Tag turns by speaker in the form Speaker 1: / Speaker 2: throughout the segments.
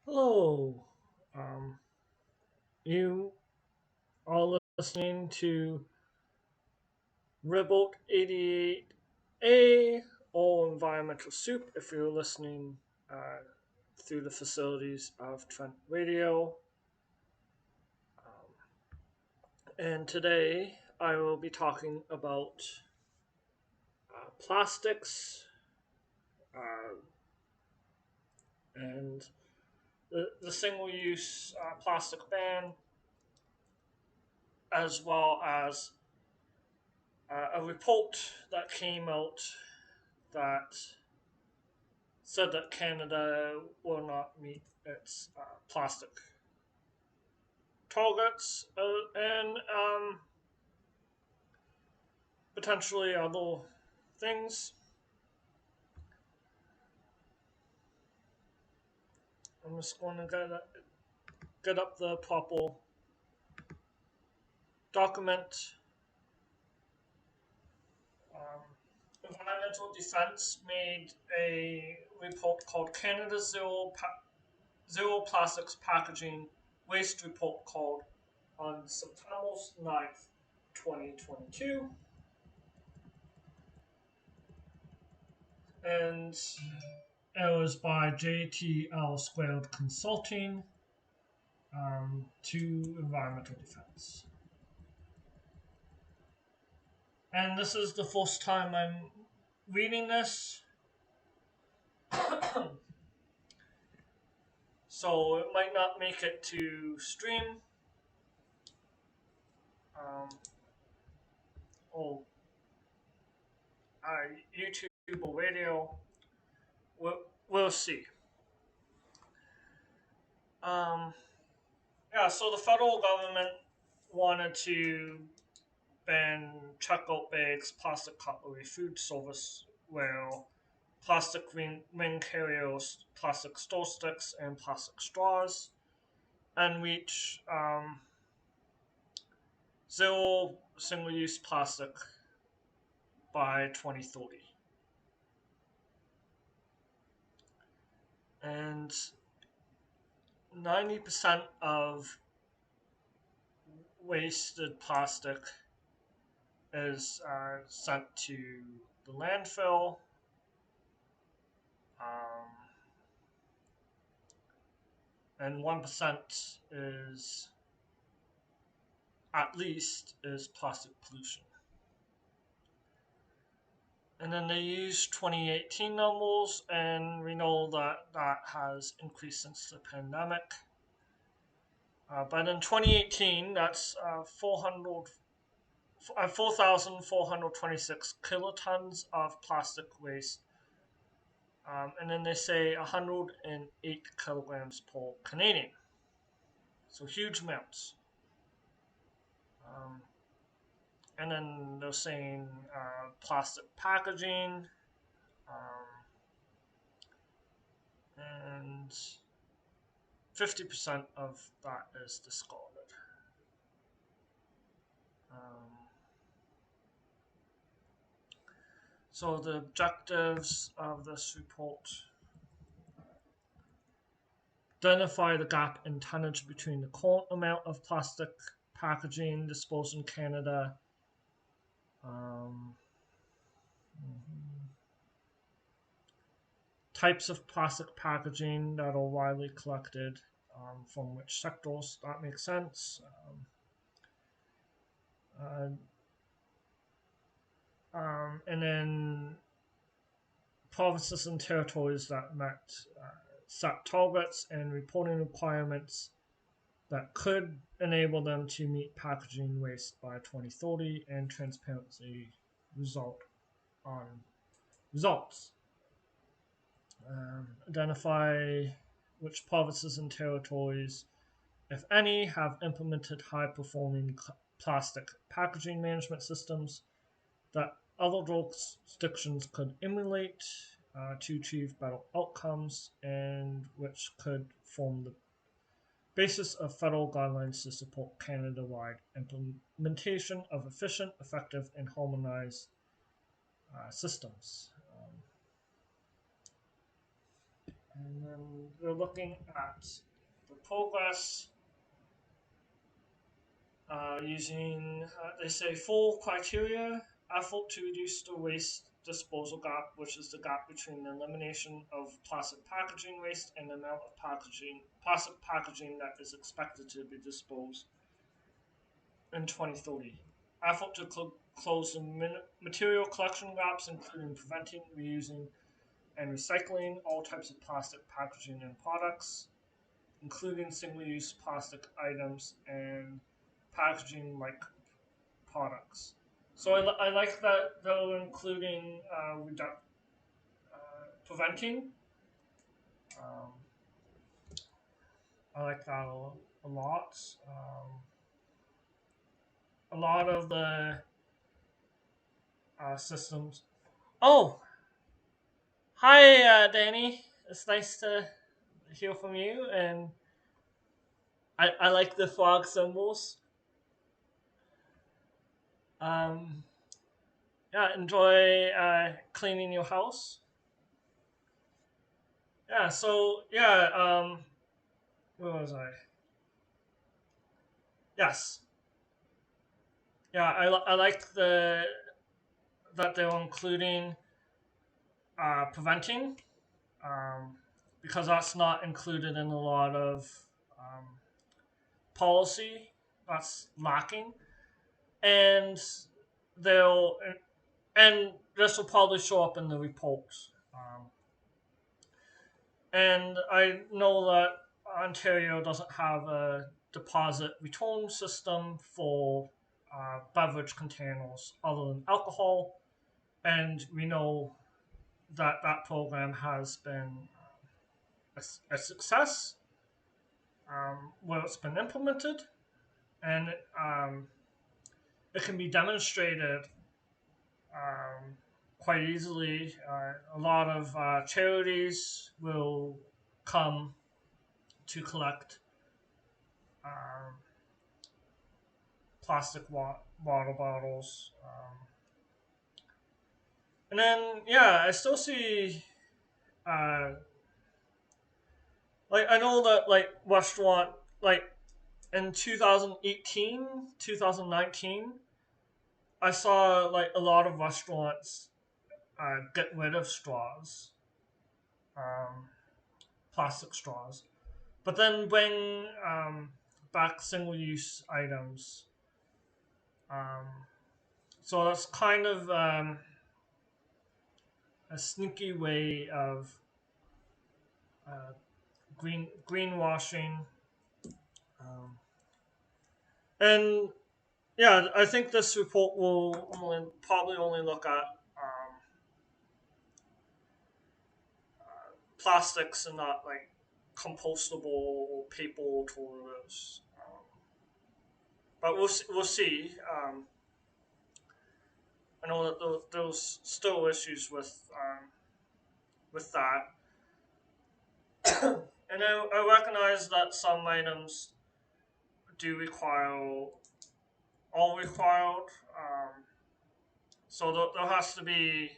Speaker 1: Hello. Um, you are listening to Revolt 88A or Environmental Soup if you're listening through the facilities of Trent Radio. And today I will be talking about plastics uh, and the single use plastic ban, as well as a report that came out that said that Canada will not meet its plastic targets and potentially other things. I'm just going to get up the proper document. Um, Environmental Defence made a report called Canada Zero Plastics Packaging Waste Report called on September 9th, 2022. And it was by JTL Squared Consulting to Environmental Defense. And this is the first time I'm reading this, so it might not make it to stream um, or YouTube or radio. We'll see. Um, yeah, so the federal government wanted to ban checkout bags, plastic cutlery, food service ware, plastic ring carriers, plastic store sticks, and plastic straws, and reach zero single-use plastic by 2030. And 90% of wasted plastic is sent to the landfill. Um, and 1% is at least is plastic pollution. And then they use 2018 numbers, and we know that that has increased since the pandemic. But in 2018, that's 4,426 kilotons of plastic waste. And then they say 108 kilograms per Canadian. So huge amounts. Um, and then they're saying plastic packaging, and 50% of that is discarded. Um, so the objectives of this report: identify the gap in tonnage between the current amount of plastic packaging disposed in Canada. Um, Types of plastic packaging that are widely collected, from which sectors. That makes sense. And then provinces and territories that met set targets and reporting requirements that could enable them to meet packaging waste by 2030, and transparency result on results. Identify which provinces and territories, if any, have implemented high performing plastic packaging management systems that other jurisdictions could emulate to achieve better outcomes, and which could form the basis of federal guidelines to support Canada-wide implementation of efficient, effective, and harmonized systems. And then we're looking at the progress using, they say, 4 criteria: effort to reduce the waste disposal gap, which is the gap between the elimination of plastic packaging waste and the amount of plastic packaging that is expected to be disposed in 2030. Effort to close the material collection gaps, including preventing, reusing, and recycling all types of plastic packaging and products, including single-use plastic items and packaging-like products. So I like that they're including preventing. Um, I like that a lot. A lot of the systems. Oh, hi, Danny. It's nice to hear from you, and I like the frog symbols. Um, yeah, enjoy cleaning your house. Yeah, so yeah, where was I? Yes, yeah, I like that they're including preventing, um, because that's not included in a lot of um, policy. That's lacking, and they'll and this will probably show up in the reports. And I know that Ontario doesn't have a deposit return system for beverage containers other than alcohol, and we know that that program has been a success where it's been implemented, and it can be demonstrated um, quite easily. A lot of charities will come to collect um, plastic water bottles. And then, yeah, I still see, uh, like, I know that, like, restaurant, like, in 2018, 2019, I saw, like, a lot of restaurants get rid of straws, um, plastic straws, but then bring back single use items. Um, so that's kind of a sneaky way of uh, greenwashing. Um, and yeah, I think this report will probably only look at plastics and not like compostable paper alternatives. But we'll see. I know that there's still issues with that, and I recognize that some items do require all required. So there has to be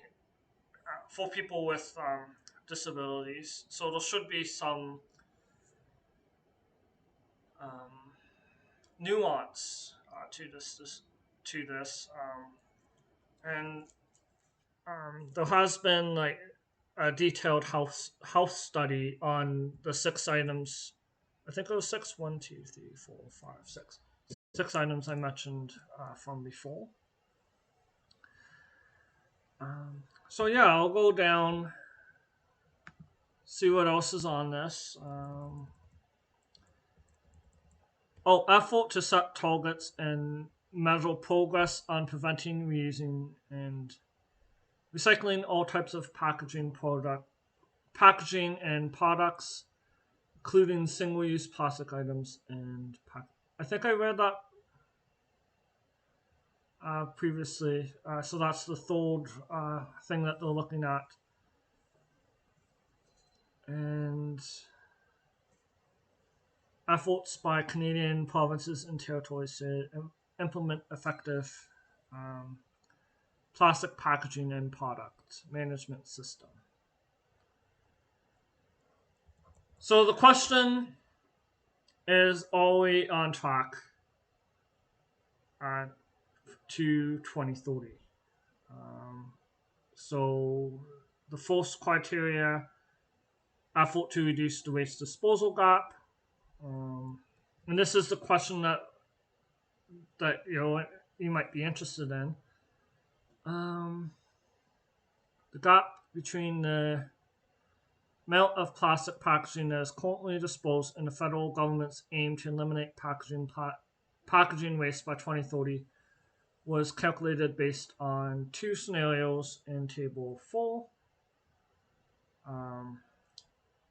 Speaker 1: for people with disabilities. So there should be some um, nuance to this, and there has been like a detailed health study on the 6 items. I think it was six, 1, 2, 3, 4, 5, 6, 6 items I mentioned from before. So yeah, I'll go down, see what else is on this. Effort to set targets and measure progress on preventing, reusing, and recycling all types of packaging and products, including single-use plastic items and I think I read that previously. So that's the third thing that they're looking at, and efforts by Canadian provinces and territories to implement effective plastic packaging and product management system. So the question is, are we on track to 2030? So the first criteria, effort to reduce the waste disposal gap. And this is the question that you might be interested in. The gap between the amount of plastic packaging that is currently disposed and the federal government's aim to eliminate packaging waste by 2030 was calculated based on two scenarios in Table 4.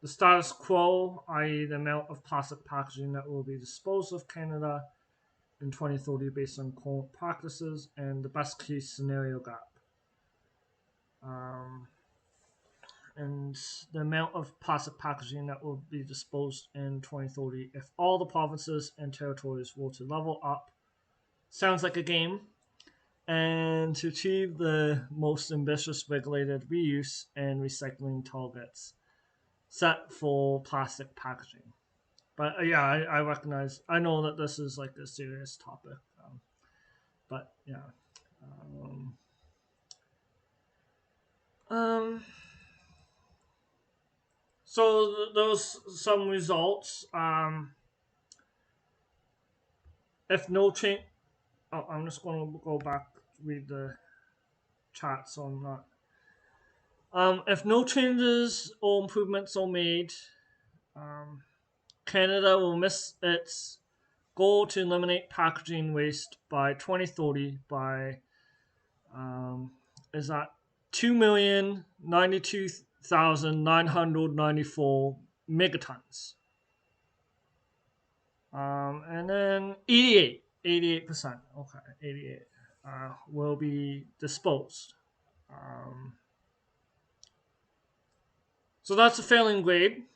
Speaker 1: The status quo, i.e. the amount of plastic packaging that will be disposed of Canada in 2030 based on current practices, and the best case scenario gap. And the amount of plastic packaging that will be disposed in 2030 if all the provinces and territories were to level up. Sounds like a game. And to achieve the most ambitious regulated reuse and recycling targets set for plastic packaging. But yeah, I recognize, I know that this is like a serious topic. But yeah. So those some results. If no change, I'm just going to go back read the chat so I'm not. If no changes or improvements are made, Canada will miss its goal to eliminate packaging waste by 2030 by is that 2,092,994 megatons. And then 88%, okay, 88 will be disposed. So that's a failing grade.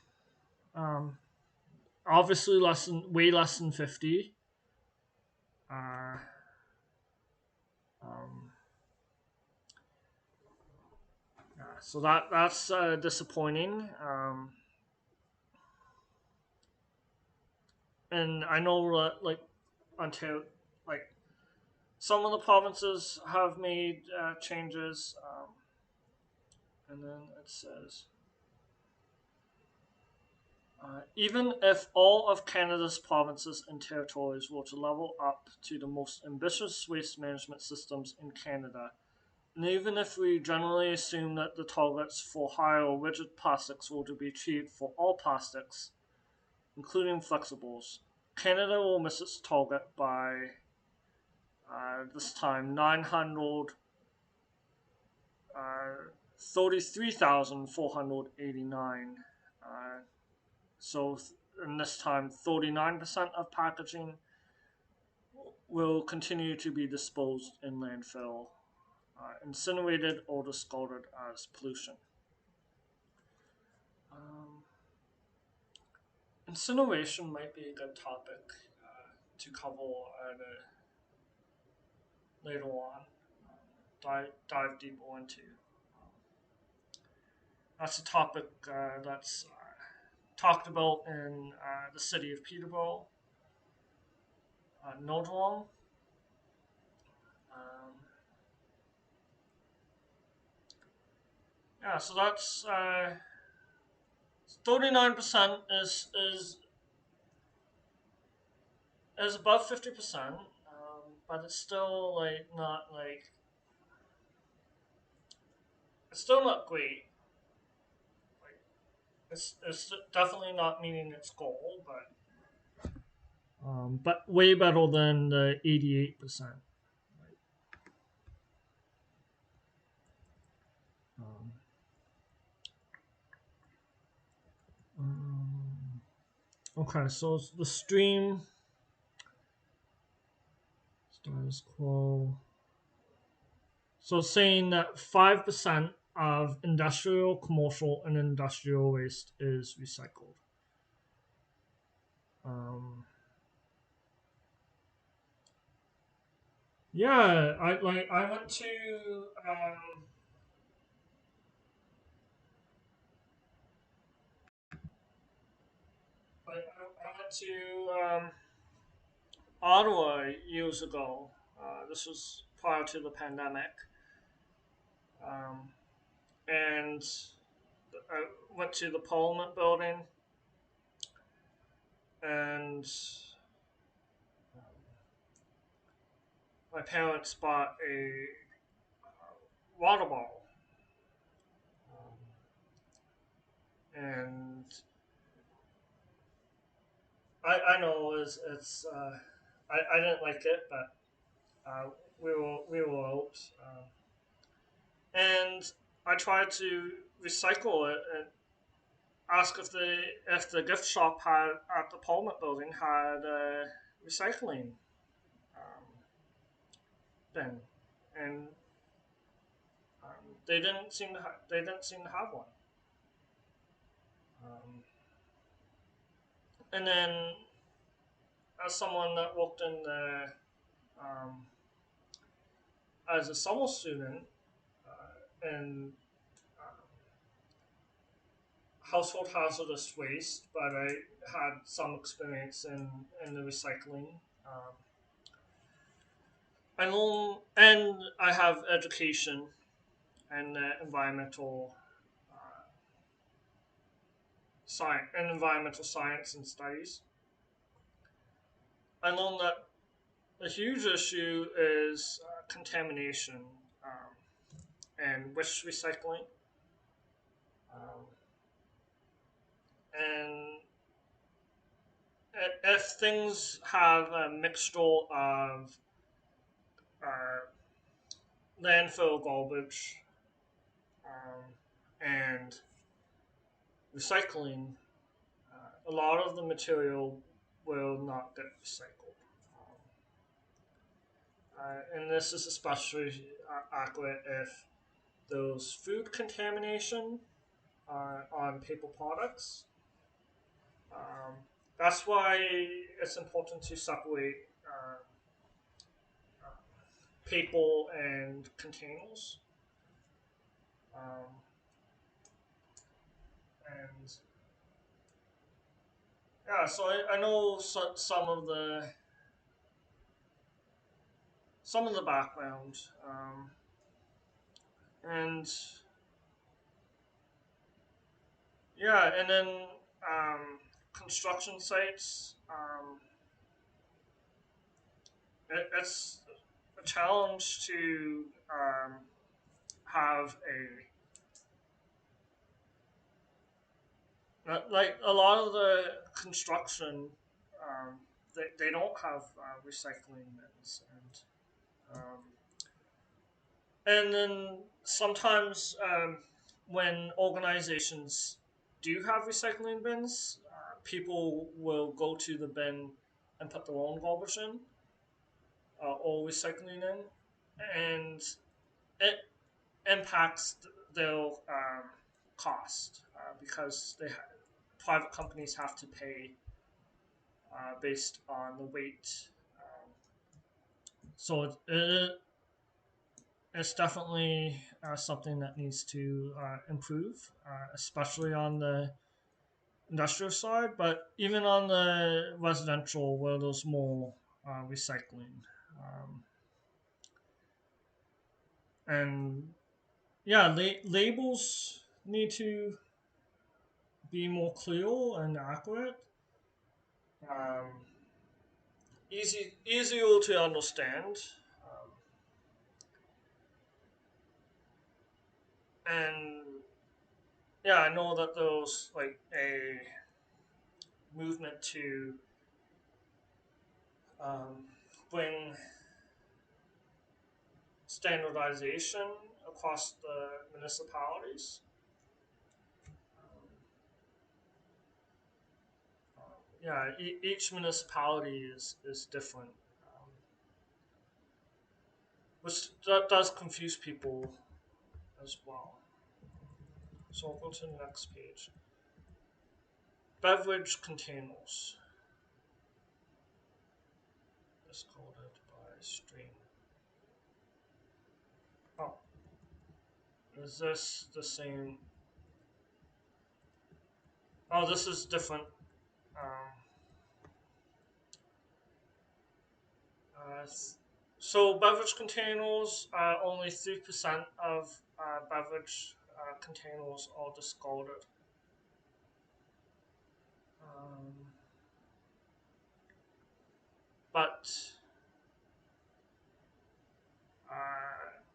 Speaker 1: Obviously, way less than 50. So that's disappointing. And I know like Ontario, like some of the provinces have made changes, and then it says. Even if all of Canada's provinces and territories were to level up to the most ambitious waste management systems in Canada, and even if we generally assume that the targets for higher or rigid plastics were to be achieved for all plastics, including flexibles, Canada will miss its target by this time 933,489. So in this time, 39% of packaging will continue to be disposed in landfill, incinerated, or discarded as pollution. Incineration might be a good topic to cover later on, dive deeper into. That's a topic that's talked about in the city of Peterborough, Nodawong. Yeah, so that's 39% is above 50%, but it's still like not like it's still not great. Like it's definitely not meeting its goal, but way better than the 88%. Okay, so the stream status quo. So saying that 5% of industrial, commercial, and industrial waste is recycled. Yeah, I went to to Ottawa years ago. This was prior to the pandemic, um, and I went to the Parliament building, and my parents bought a water bottle, and I know I didn't like it, but we were out, and I tried to recycle it and ask if the gift shop had at the Parliament building had a recycling um, bin, and they didn't seem to have one. Um, and then as someone that worked in the um, as a summer student in household hazardous waste, but I had some experience in the recycling. Um, I know, and I have education and environmental science and studies. I learned that a huge issue is contamination and waste recycling. Um, and if things have a mixture of uh, landfill garbage and recycling, a lot of the material will not get recycled. And this is especially accurate if there's food contamination on paper products. Um, that's why it's important to separate paper and containers. Um, and yeah, so I know some of the background, and yeah, and then um, construction sites. It's a challenge to have like a lot of the construction. Um, they don't have recycling bins, and then sometimes when organizations do have recycling bins, people will go to the bin and put their own garbage in or recycling in, and it impacts their cost because private companies have to pay based on the weight. So it's definitely something that needs to improve, especially on the industrial side, but even on the residential where there's more recycling. Um, and yeah, labels need to be more clear and accurate, um, easier to understand, and yeah, I know that there's like a movement to um, bring standardization across the municipalities. Yeah, each municipality is different, um, which does confuse people as well. So I'll go to the next page. Beverage containers is coded by stream. Oh, is this the same? Oh, this is different. Um, So beverage containers, only 3% of beverage containers are discarded. Um, but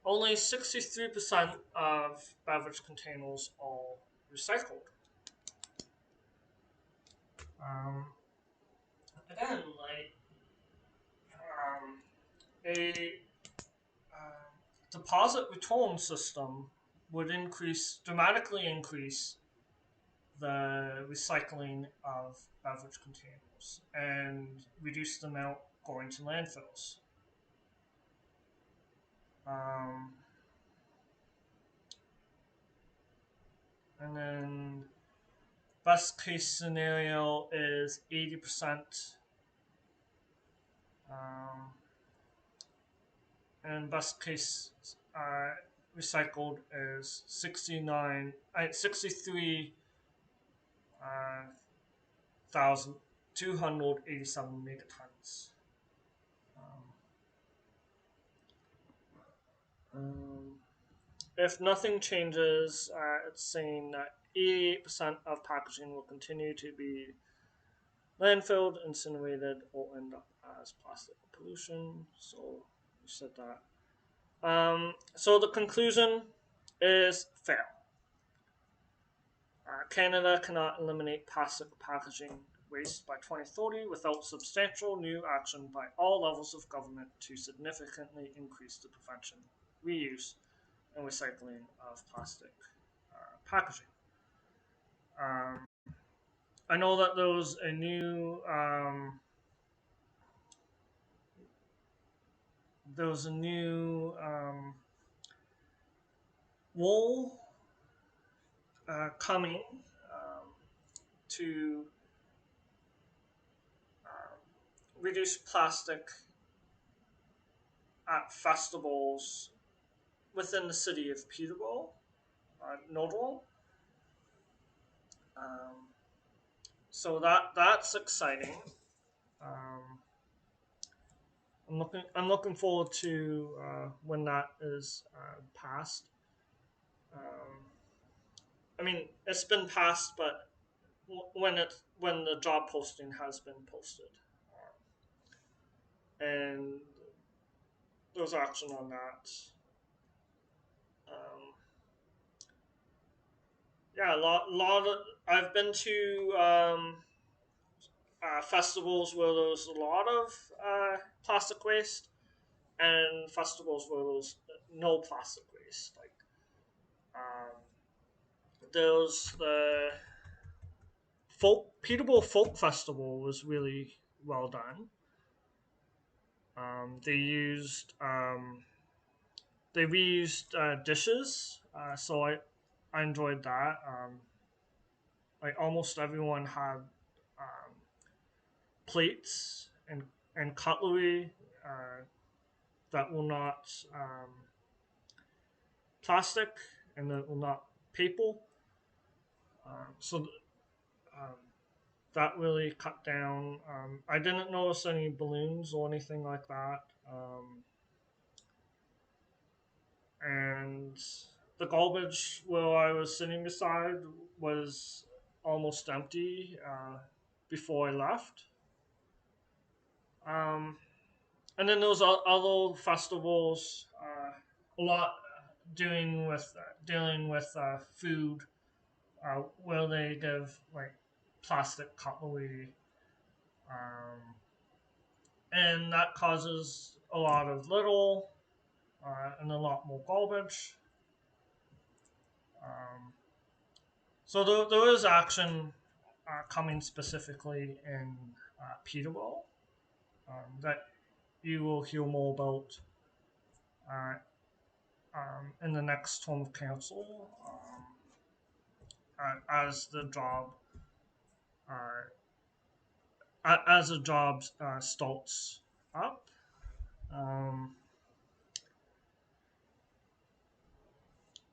Speaker 1: only 63% of beverage containers are recycled. Um, Again, like a deposit return system would dramatically increase the recycling of beverage containers and reduce the amount going to landfills. Um, and then best case scenario is 80%, um, and best case recycled is 63 thousand 287 megatons. Um, if nothing changes, it's saying that 88% of packaging will continue to be landfilled, incinerated, or end up as plastic pollution. So you said that. So the conclusion is fair. Canada cannot eliminate plastic packaging waste by 2030 without substantial new action by all levels of government to significantly increase the prevention, reuse, and recycling of plastic packaging. Um, I know that there was a new rule coming to reduce plastic at festivals within the city of Peterborough, Nodal. Um, so that's exciting. Um, I'm looking forward to when that is passed. Um, I mean, it's been passed, but when the job posting has been posted, and there's action on that. Um, yeah, lot of I've been to festivals where there's a lot of plastic waste, and festivals where there's no plastic waste. Like um, there's the Peterborough Folk Festival was really well done. They used they reused dishes, so I enjoyed that. Like almost everyone had um, plates and cutlery that were not plastic and that were not paper. So um, that really cut down. I didn't notice any balloons or anything like that. And the garbage where I was sitting beside was almost empty before I left. Um, and then there was other festivals, a lot dealing with food, where they give like plastic cutlery, um, and that causes a lot of little and a lot more garbage. Um, so there is action coming specifically in Peterborough that you will hear more about uh, in the next term of council as the job as the job starts up. Um,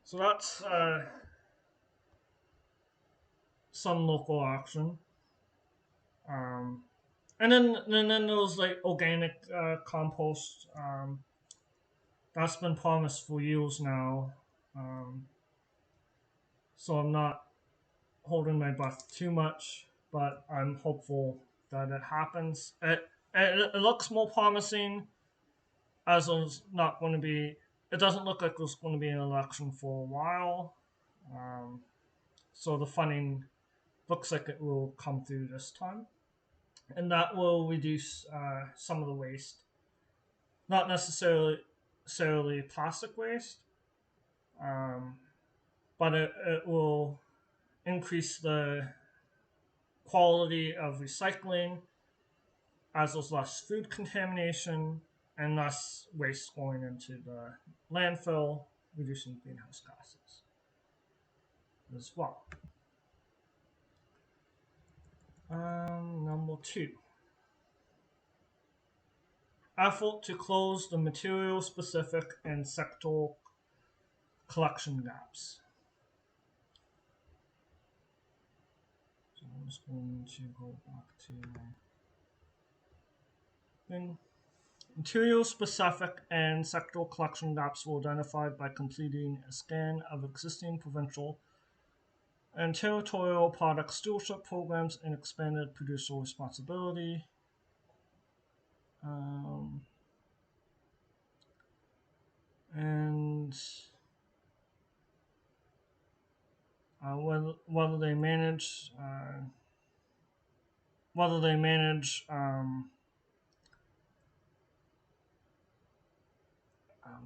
Speaker 1: so that's some local action. Um, and then there was like organic compost. That's been promised for years now. Um, so I'm not holding my breath too much, but I'm hopeful that it happens. It looks more promising as there's not going to be. It doesn't look like there's going to be an election for a while. Um, so the funding looks like it will come through this time, and that will reduce some of the waste. Not necessarily plastic waste, um, but it will increase the quality of recycling as there's less food contamination and less waste going into the landfill, reducing greenhouse gases as well. Number two, effort to close the material specific and sectoral collection gaps. So I'm just going to go back to my thing. Material specific and sectoral collection gaps were identified by completing a scan of existing provincial and territorial product stewardship programs and expanded producer responsibility. Um, and whether they manage whether they manage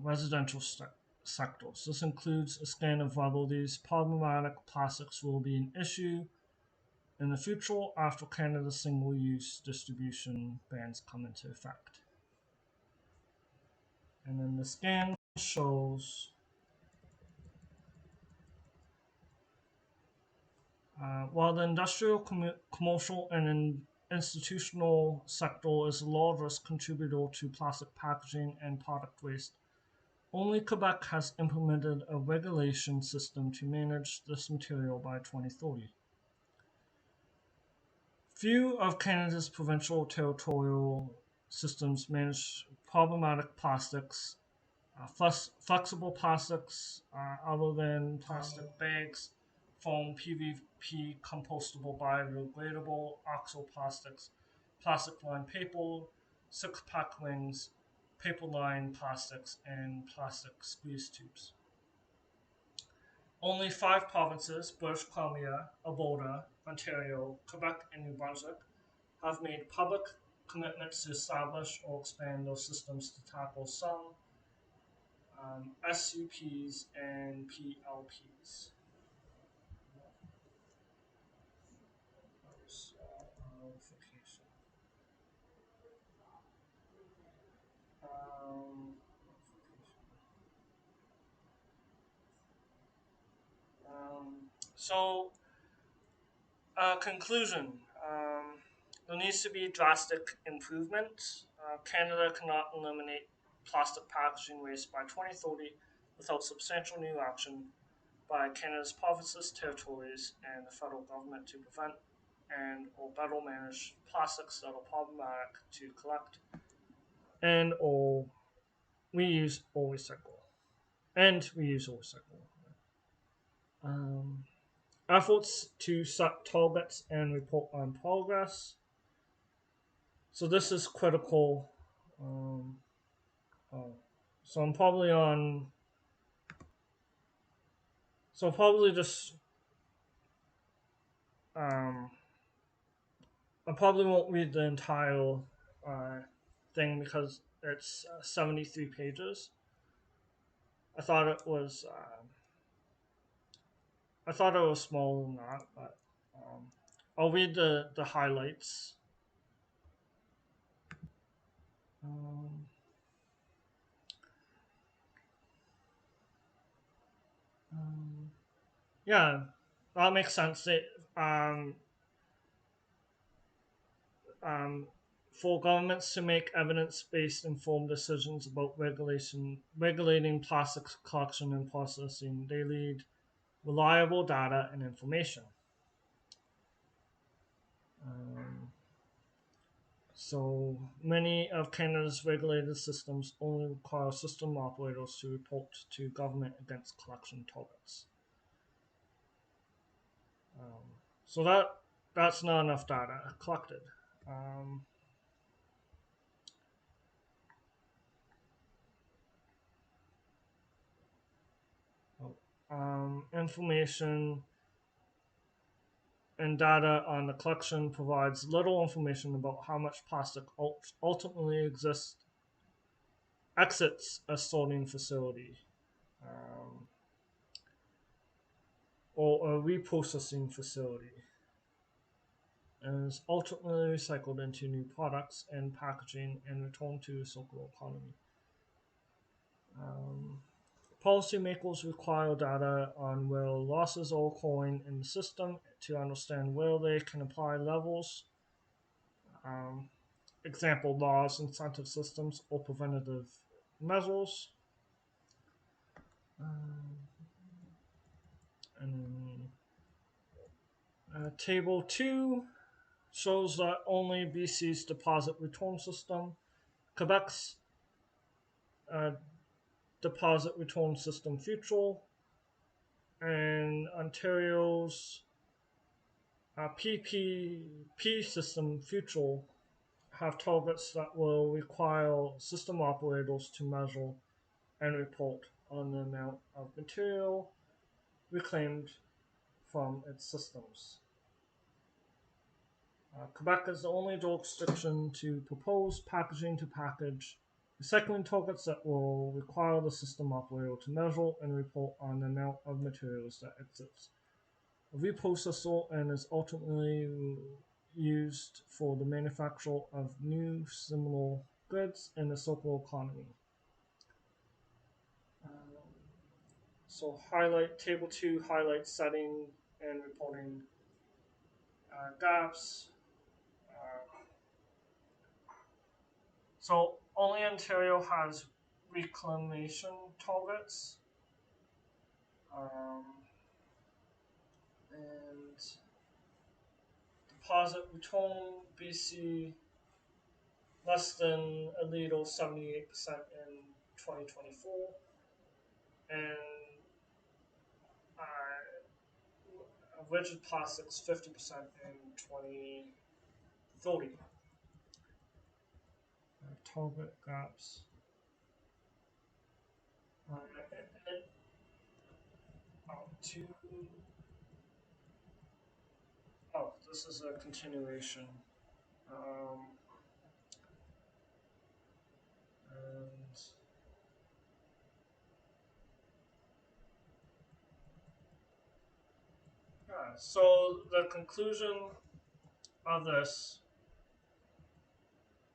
Speaker 1: residential sectors. This includes a scan of whether these problematic plastics will be an issue in the future after Canada's single-use distribution bans come into effect. And then the scan shows while the industrial, commercial, and institutional sector is the largest contributor to plastic packaging and product waste, only Quebec has implemented a regulation system to manage this material by 2030. Few of Canada's provincial territorial systems manage problematic plastics, flexible plastics other than plastic bags, foam, PVP, compostable, biodegradable, oxoplastics, plastic lined paper, six-pack rings, paper lined plastics, and plastic squeeze tubes. Only 5 provinces, British Columbia, Alberta, Ontario, Quebec, and New Brunswick, have made public commitments to establish or expand those systems to tackle some SUPs and PLPs. Um, so, conclusion. There needs to be drastic improvement. Canada cannot eliminate plastic packaging waste by 2030 without substantial new action by Canada's provinces, territories, and the federal government to prevent and or better manage plastics that are problematic to collect and or reuse or recycle. And reuse or recycle. Um, Efforts to set targets and report on progress. So this is critical. Oh, so I'm probably on. So probably just. Um, I probably won't read the entire thing because it's 73 pages. I thought it was. I thought it was smaller than that, but I'll read the highlights. Um, yeah, that makes sense. Um, um, for governments to make evidence-based informed decisions about regulating plastics collection and processing, they need reliable data and information. Um, So many of Canada's regulated systems only require system operators to report to government against collection targets. So that's not enough data collected. Um, Information and data on the collection provides little information about how much plastic ultimately exits a sorting facility um, or a reprocessing facility and is ultimately recycled into new products and packaging and returned to the circular economy. Um, Policymakers require data on where losses are occurring in the system to understand where they can apply levels. Um, Example laws, incentive systems, or preventative measures. Um, and Table 2 shows that only BC's deposit return system, Quebec's uh, deposit return system Futural, and Ontario's PPP system Futural have targets that will require system operators to measure and report on the amount of material reclaimed from its systems. Quebec is the only jurisdiction to propose packaging to package recycling targets that will require the system operator to measure and report on the amount of materials that exits a reprocessor and is ultimately used for the manufacture of new similar goods in the circular economy. So highlight table 2 highlights setting and reporting gaps. Uh, so only Ontario has reclamation targets, um, and deposit return BC less than a little 78% in 2024, and rigid plastics 50% in 2030. Target gaps. Uh, to this is a continuation. Um, and so the conclusion of this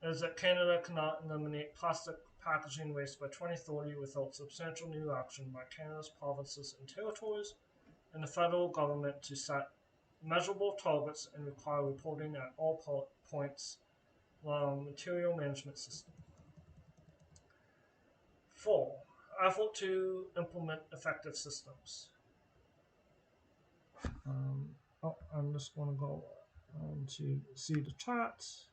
Speaker 1: is that Canada cannot eliminate plastic packaging waste by 2030 without substantial new action by Canada's provinces and territories and the federal government to set measurable targets and require reporting at all points along material management system. 4. Effort to implement effective systems. I'm just going to go to see the charts.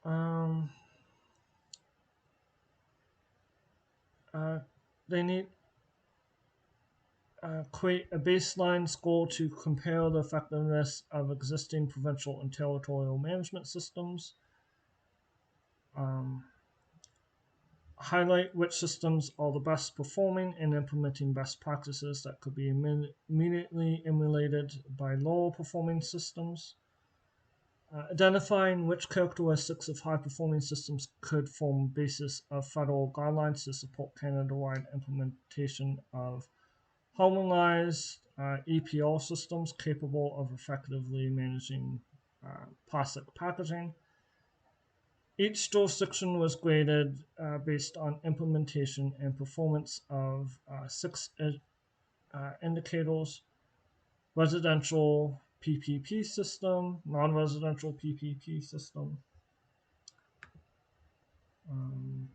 Speaker 1: Um, they need create a baseline score to compare the effectiveness of existing provincial and territorial management systems. Um, Highlight which systems are the best performing and implementing best practices that could be immediately emulated by lower performing systems. Identifying which characteristics of high performing systems could form basis of federal guidelines to support Canada-wide implementation of harmonized EPR systems capable of effectively managing plastic packaging. Each jurisdiction was graded based on implementation and performance of 6 indicators: residential PPP system, non-residential PPP system, um,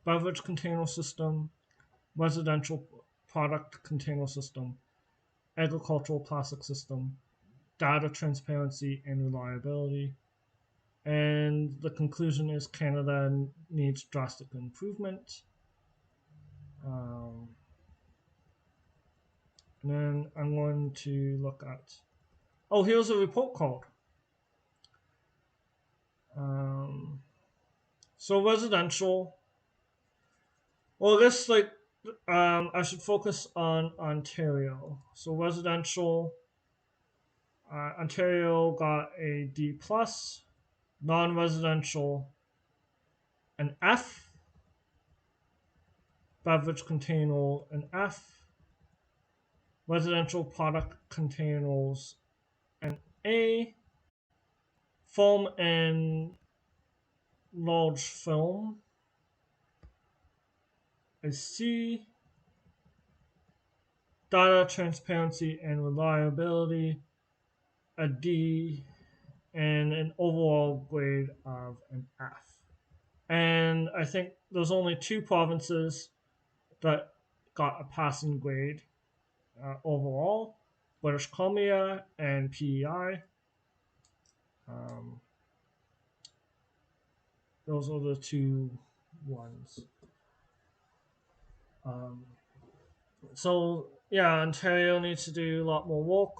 Speaker 1: beverage container system, residential product container system, agricultural plastic system, data transparency and reliability. And the conclusion is Canada needs drastic improvement. And then I'm going to look at. Oh, here's a report card. So residential. Well, I guess I should focus on Ontario. So residential. Ontario got a D plus. Non-residential, an F. Beverage container, an F. Residential product containers, an A. Foam and large film, a C. Data transparency and reliability, a D. And an overall grade of an F. And I think there's only two provinces that got a passing grade overall: British Columbia and PEI. Um, those are the two ones. So yeah, Ontario needs to do a lot more work,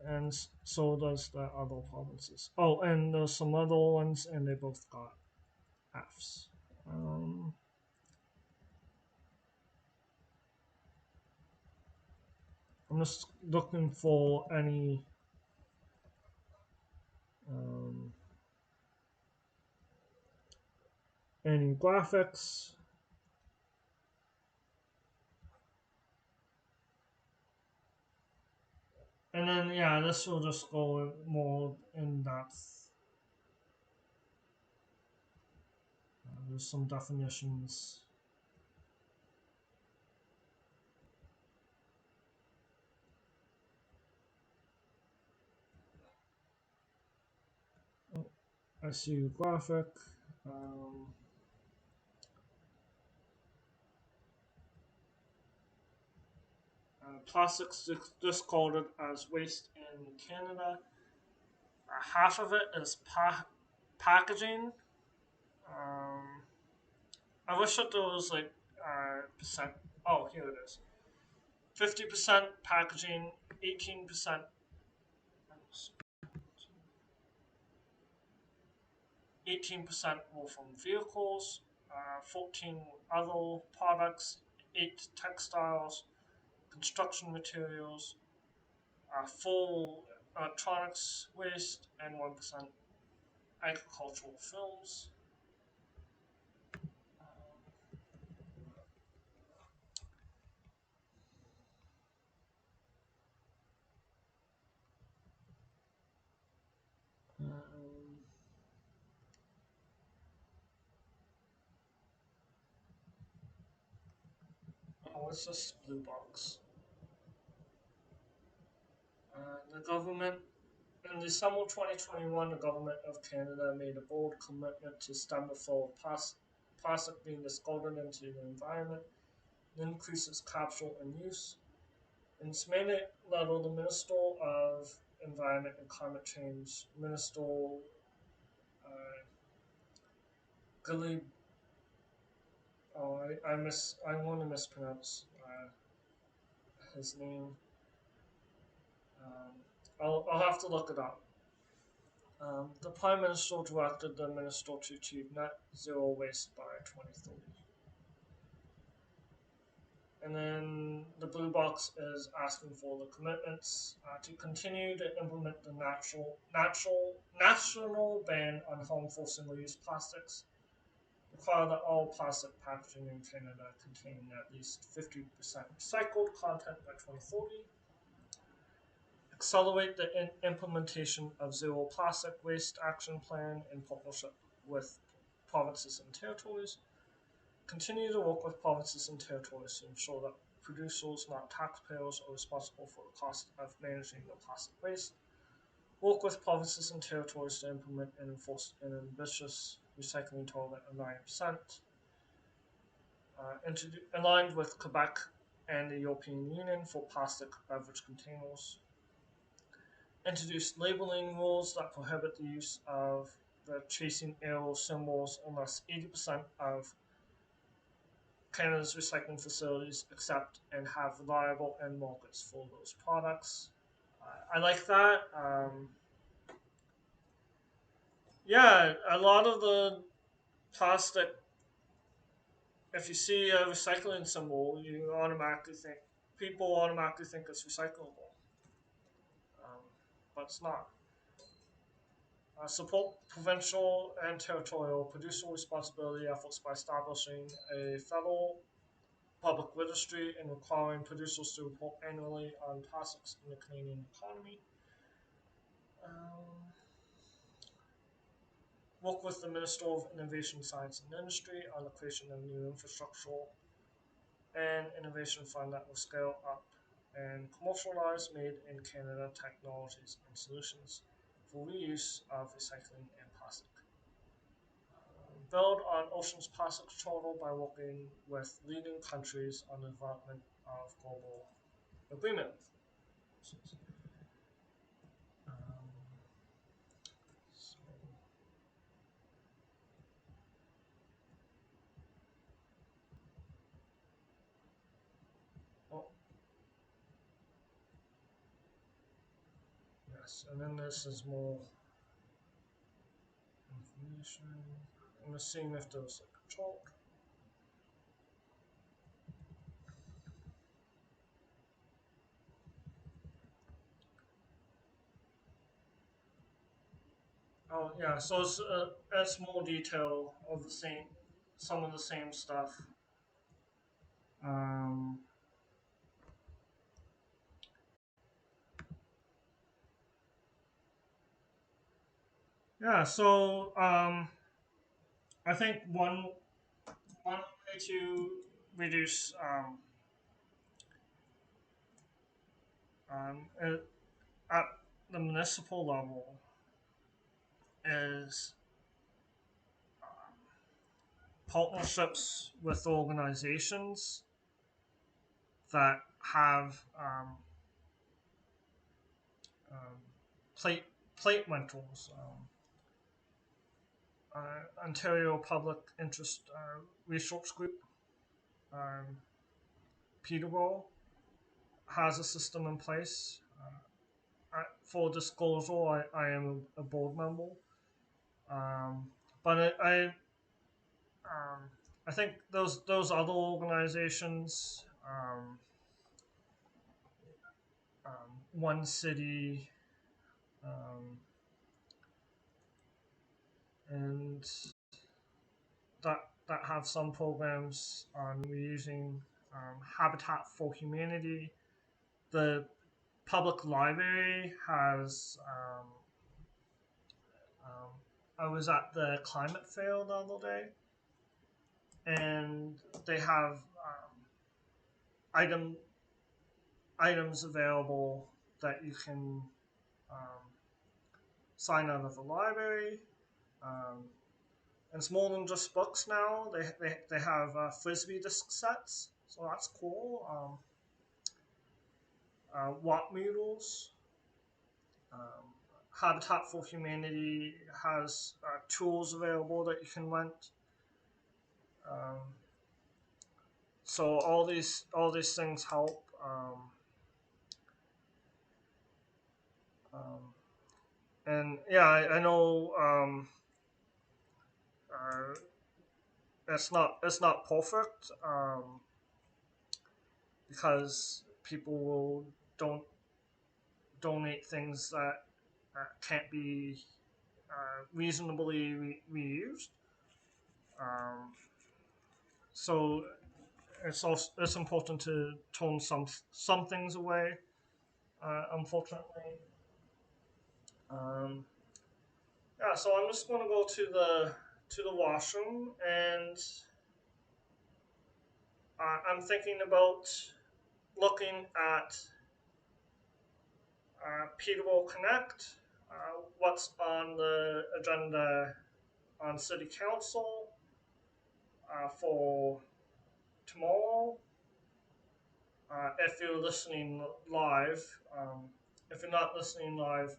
Speaker 1: and so does the other provinces. Oh, and there's some other ones, and they both got Fs. I'm just looking for any graphics. And then yeah, this will just go more in depth. There's some definitions. Oh, I see graphic. Plastics discarded as waste in Canada. Half of it is packaging. Um, I wish that there was like percent. Oh, here it is. 50% packaging, 18%. 18% were from vehicles, 14 other products, 8 textiles, construction materials, full electronics waste, and 1% agricultural films. Um, what's this blue box? The government, in December 2021, the government of Canada made a bold commitment to stem the flow of plastic being discarded into the environment and increase its capture and use. In its mandate letter, the Minister of Environment and Climate Change, Minister Gilly, I want to mispronounce his name. I'll have to look it up. The Prime Minister directed the Minister to achieve net zero waste by 2030. And then the blue box is asking for the commitments to continue to implement the national ban on harmful single-use plastics. Require that all plastic packaging in Canada contain at least 50% recycled content by 2040. Accelerate the implementation of Zero Plastic Waste Action Plan in partnership with provinces and territories. Continue to work with provinces and territories to ensure that producers, not taxpayers, are responsible for the cost of managing the plastic waste. Work with provinces and territories to implement and enforce an ambitious recycling target of 90%. Aligned with Quebec and the European Union for plastic beverage containers. introduced labeling rules that prohibit the use of the tracing arrow symbols unless 80% of Canada's recycling facilities accept and have reliable end markets for those products. I like that. Yeah, a lot of the plastic, if you see a recycling symbol, people automatically think it's recyclable, um, but it's not. Support provincial and territorial producer responsibility efforts by establishing a federal public registry and requiring producers to report annually on plastics in the Canadian economy. Um, Work with the Minister of Innovation, Science and Industry on the creation of new infrastructure and innovation fund that will scale up and commercialize made in Canada technologies and solutions for reuse of recycling and plastic. Build on Ocean's Plastic Charter by working with leading countries on the development of global agreement. Um, so, oh, yes, and then this is more information. I'm just seeing if there's like a chart. Oh yeah, so it's more detail of the same, some of the same stuff. Um, yeah, so I think one way to reduce uh, at the municipal level is partnerships with organizations that have um, plate plate rentals. Ontario Public Interest Research Group, um, Peterborough, has a system in place. For disclosure, I am a board member, um, but I think those other organizations, One City, um, and that have some programs on reusing, Habitat for Humanity. The public library has. Um, I was at the climate fair the other day, and they have item items available that you can um, sign out of the library. Um, and it's more than just books now. They have frisbee disc sets, so that's cool. Watt noodles. Um, Habitat for Humanity has tools available that you can rent. Um, so all these things help. Um, and yeah, I know uh, it's not perfect, because people will don't donate things that can't be reasonably reused. Um, so it's important to turn some things away. Unfortunately, um, yeah. So I'm just going to go to the washroom, and I'm thinking about looking at Peterborough Connect, what's on the agenda on City Council for tomorrow. If you're listening live, if you're not listening live,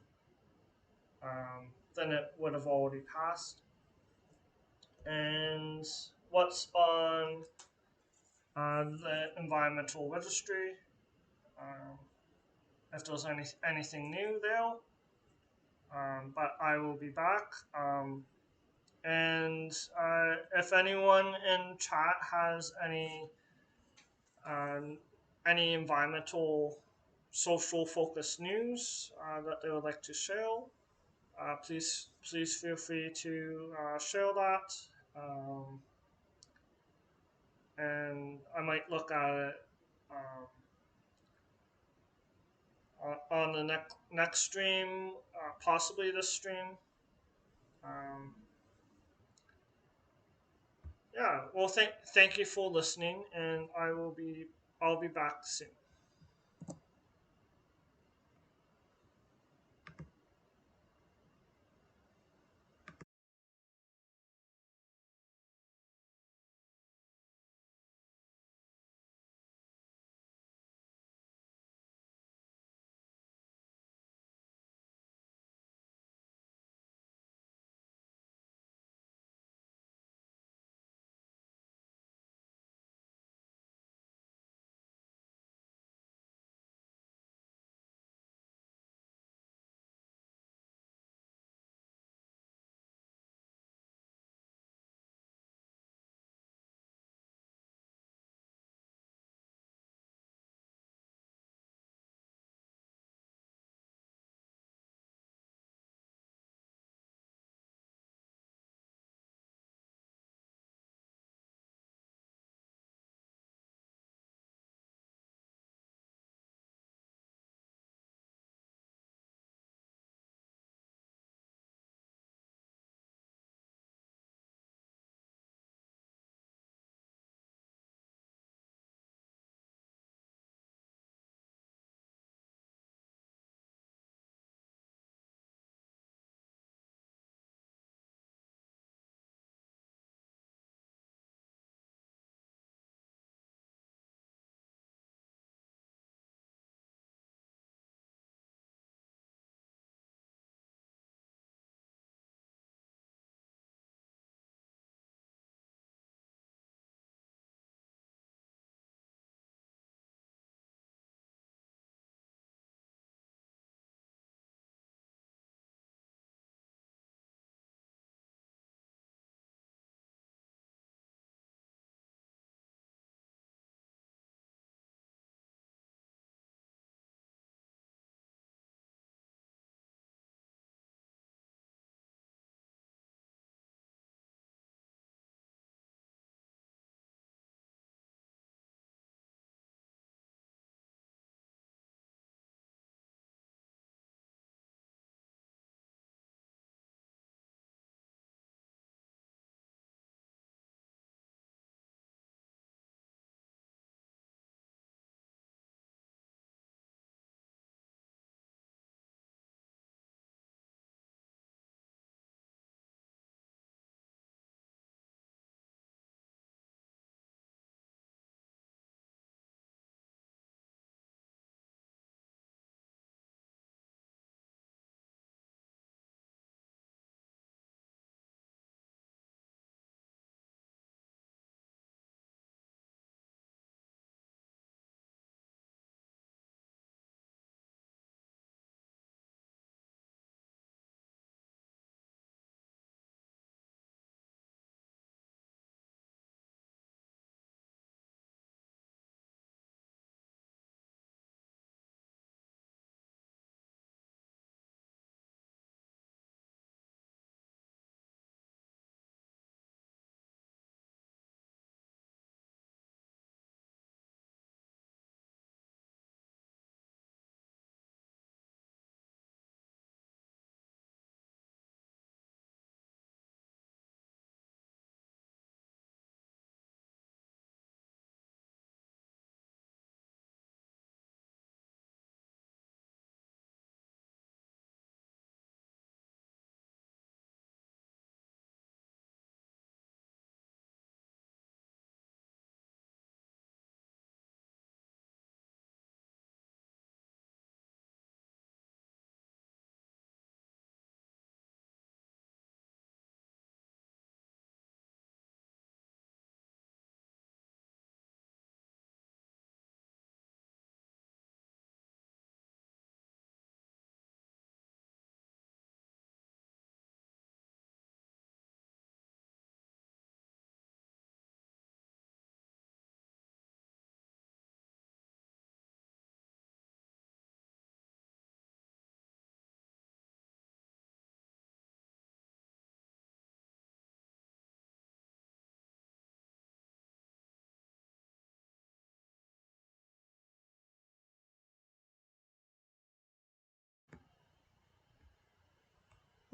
Speaker 1: then it would have already passed. And what's on the environmental registry? Um, if there's anything new there, but I will be back. And if anyone in chat has um, any environmental, social focused news that they would like to share, please feel free to share that. Um, and I might look at it on the next stream, possibly this stream. Um, yeah. Well, thank you for listening, and I'll be back soon.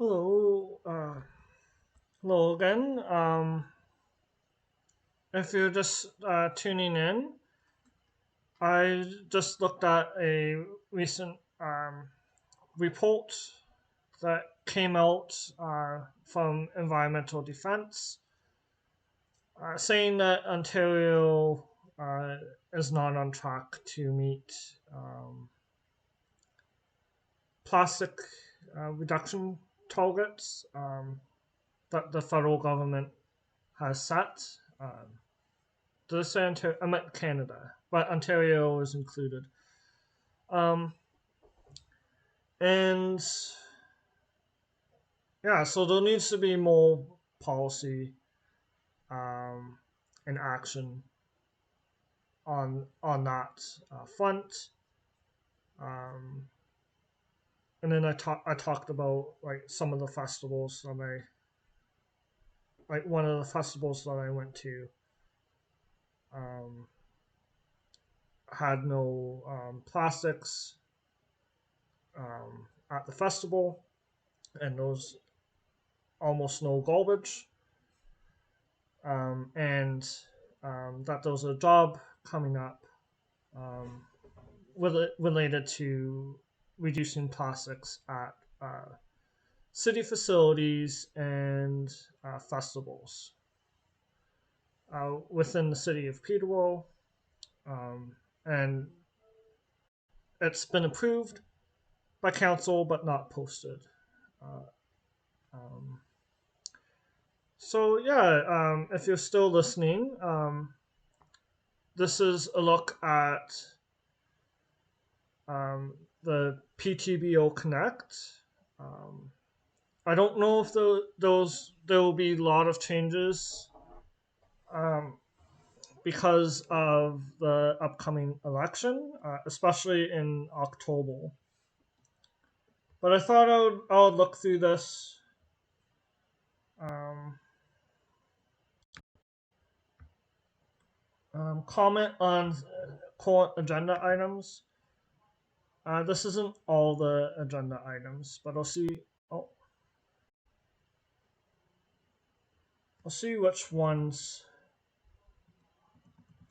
Speaker 1: Hello, hello again. If you're just tuning in, I just looked at a recent report that came out from Environmental Defence, saying that Ontario uh, is not on track to meet plastic reduction targets that the federal government has set. Did I say Ontario? I meant Canada, but Ontario is included. Um, and yeah, so there needs to be more policy um, and action on that front. Um, and then I talked about like some of the festivals that one of the festivals that I went to um, had no plastics at the festival, and there was almost no garbage, and that there was a job coming up um, related to reducing plastics at city facilities and festivals within the city of Peterborough, and it's been approved by council but not posted. Uh, um, so yeah, if you're still listening, this is a look at um, the PTBO Connect. Um, I don't know if there will be a lot of changes um, because of the upcoming election, especially in October. But I thought I would look through this. Um, comment on current agenda items. This isn't all the agenda items, but I'll see. Oh, I'll see which ones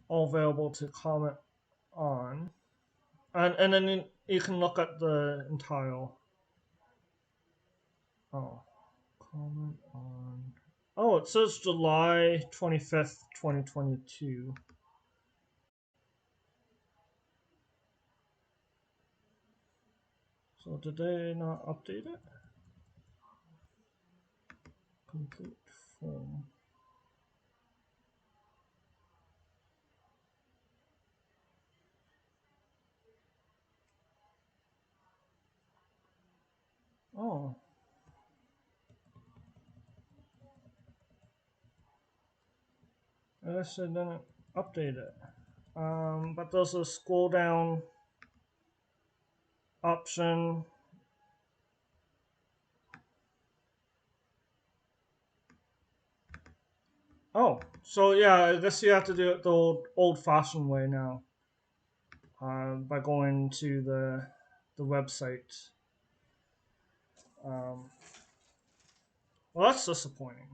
Speaker 1: are available to comment on, and then you can look at the entire. Oh, comment on. Oh, it says July 25th, 2022. So did they not update it? Complete form. Oh. I guess they didn't update it. But there's a scroll down option. Oh, so yeah, I guess you have to do it the old-fashioned way now, by going to the website. Um, well, that's disappointing.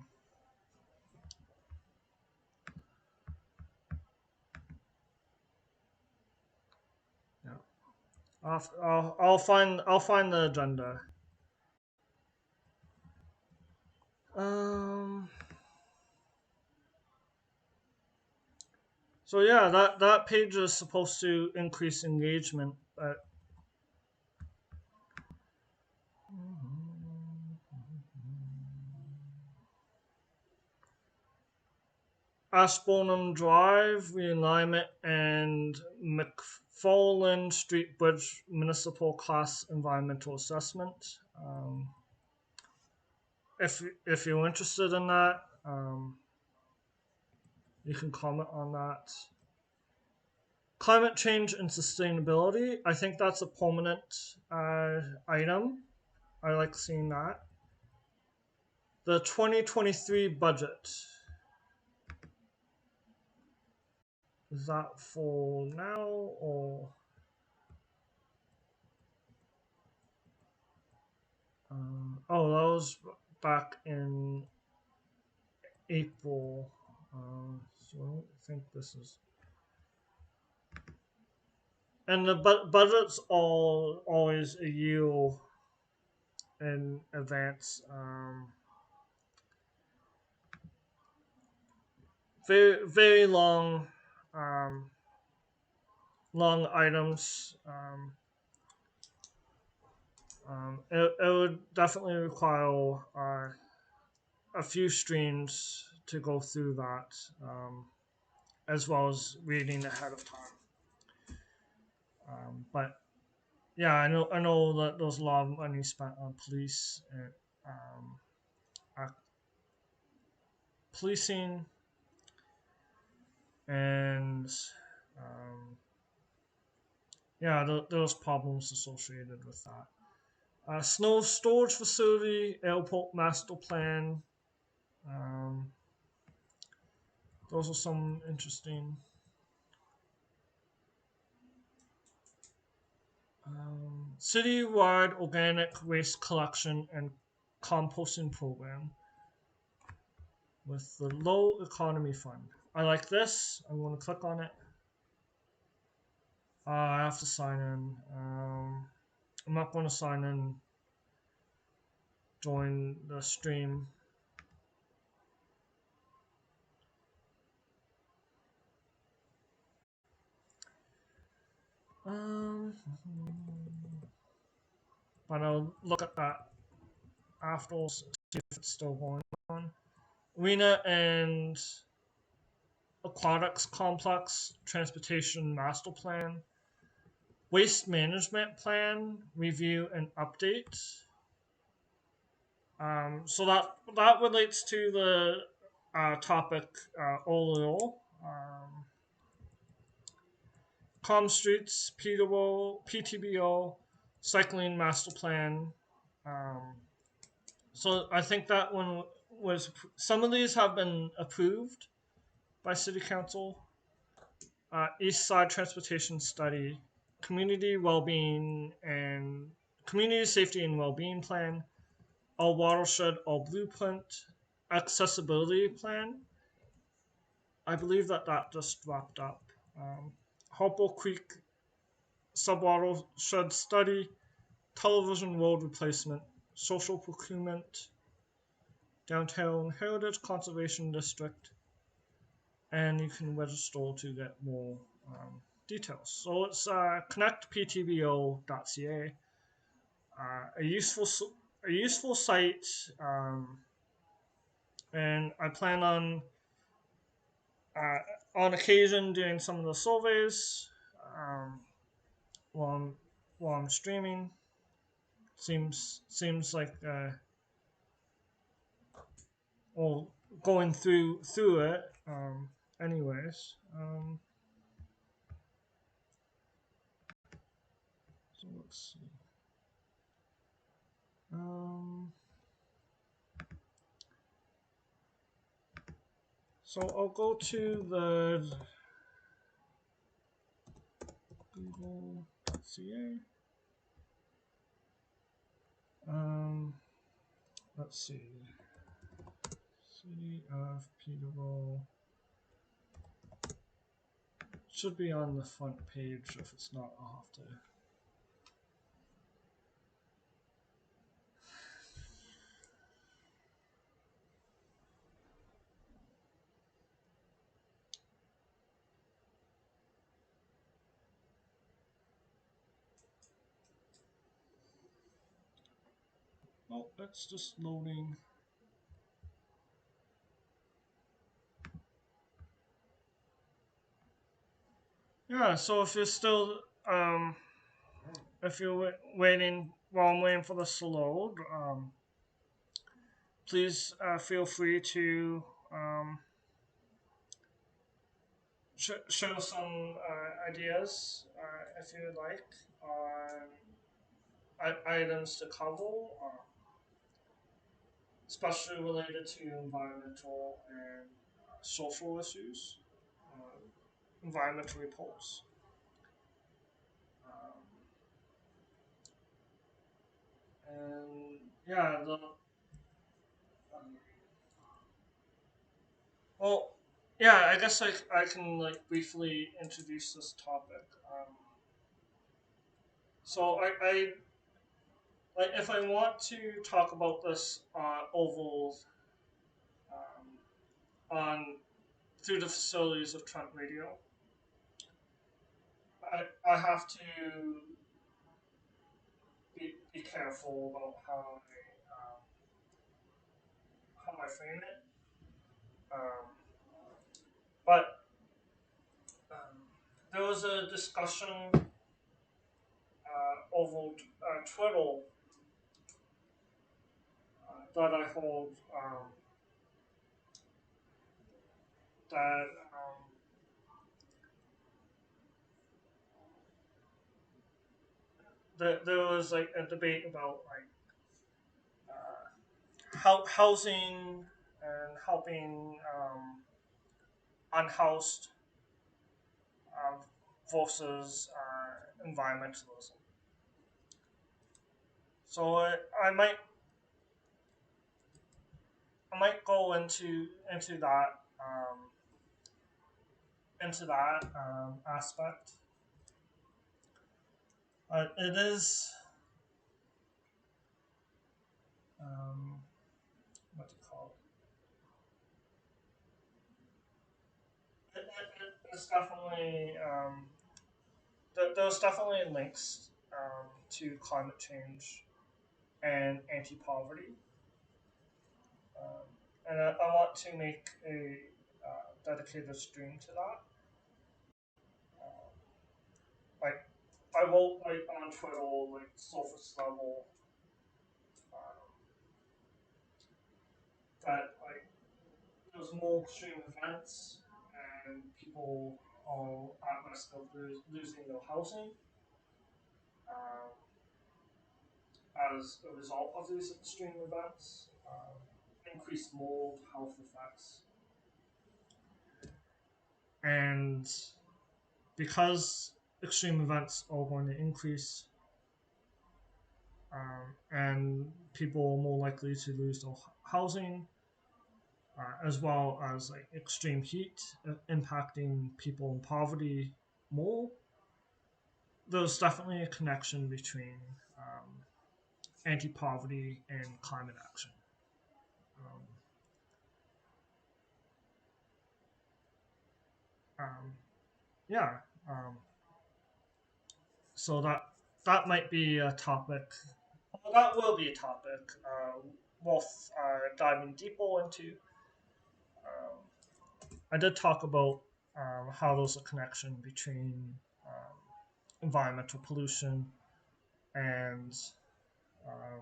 Speaker 1: Yeah, I'll find the agenda. Um. So yeah, that page is supposed to increase engagement, but Ashburnham Drive realignment and McFarland Street Bridge Municipal Class Environmental Assessment. If you're interested in that, you can comment on that. Climate change and sustainability. I think that's a permanent item. I like seeing that. The 2023 budget. Is that for now or Oh, that was back in April. So I don't think this is. And the budget's always a year in advance. Very long, um, long items. It would definitely require a few streams to go through that, as well as reading ahead of time. But yeah, I know that there's a lot of money spent on police and uh, policing and yeah, there's problems associated with that. Snow storage facility, airport master plan. Um, those are some interesting. Citywide organic waste collection and composting program with the low economy fund. I like this. I'm going to click on it. I have to sign in. I'm not going to sign in. Join the stream. Um, but I'll look at that afterwards, see if it's still going on. Arena and Aquatics Complex Transportation Master Plan. Waste Management Plan Review and Update. So that relates to the topic earlier. Com Streets, PTBO, Cycling Master Plan. Um, so I think that one was, some of these have been approved by City Council. East Side Transportation Study, Community Wellbeing and Community Safety and Wellbeing Plan, All Watershed, All Blueprint, Accessibility Plan. I believe that just wrapped up. Harper Creek Subwatershed Study, Television Road Replacement, Social Procurement, Downtown Heritage Conservation District, and you can register to get more details. So it's connectptbo.ca, a useful site, and I plan uh, on occasion doing some of the surveys um, while I'm streaming. Seems like well, going through it. Anyways, so let's see. So I'll go to the google.ca. Let's see. City of Peterborough. Should be on the front page. If it's not, I'll have to. Oh, that's just loading. Yeah, so if you're still, if you're waiting while I'm waiting for this to load, please feel free to show some ideas if you would like on items to cover, especially related to environmental and social issues, uh, environmental reports. Um, And yeah, well, yeah, I guess I can like briefly introduce this topic. So I like if I want to talk about this oval on through the facilities of Trent Radio, I have to be careful about how I frame it. Um, but there was a discussion over Twiddle that I hold that there was like a debate about like housing and helping unhoused uh, versus environmentalism. So I might go into that aspect. It is um, what do you call it's definitely there's definitely links to climate change and anti-poverty, um, and I want to make a dedicated stream to that. Um, like I wrote like on Twitter like surface level um, that like there's more extreme events and people are at risk of losing their housing um, as a result of these extreme events. Increased mold health effects, and because extreme events are going to increase, and people are more likely to lose their housing, as well as like extreme heat impacting people in poverty more. There's definitely a connection between anti-poverty and climate action. Um, um, yeah, um, so that might be a topic. Well, that will be a topic worth diving deeper into. Um, I did talk about how there's a connection between environmental pollution and um,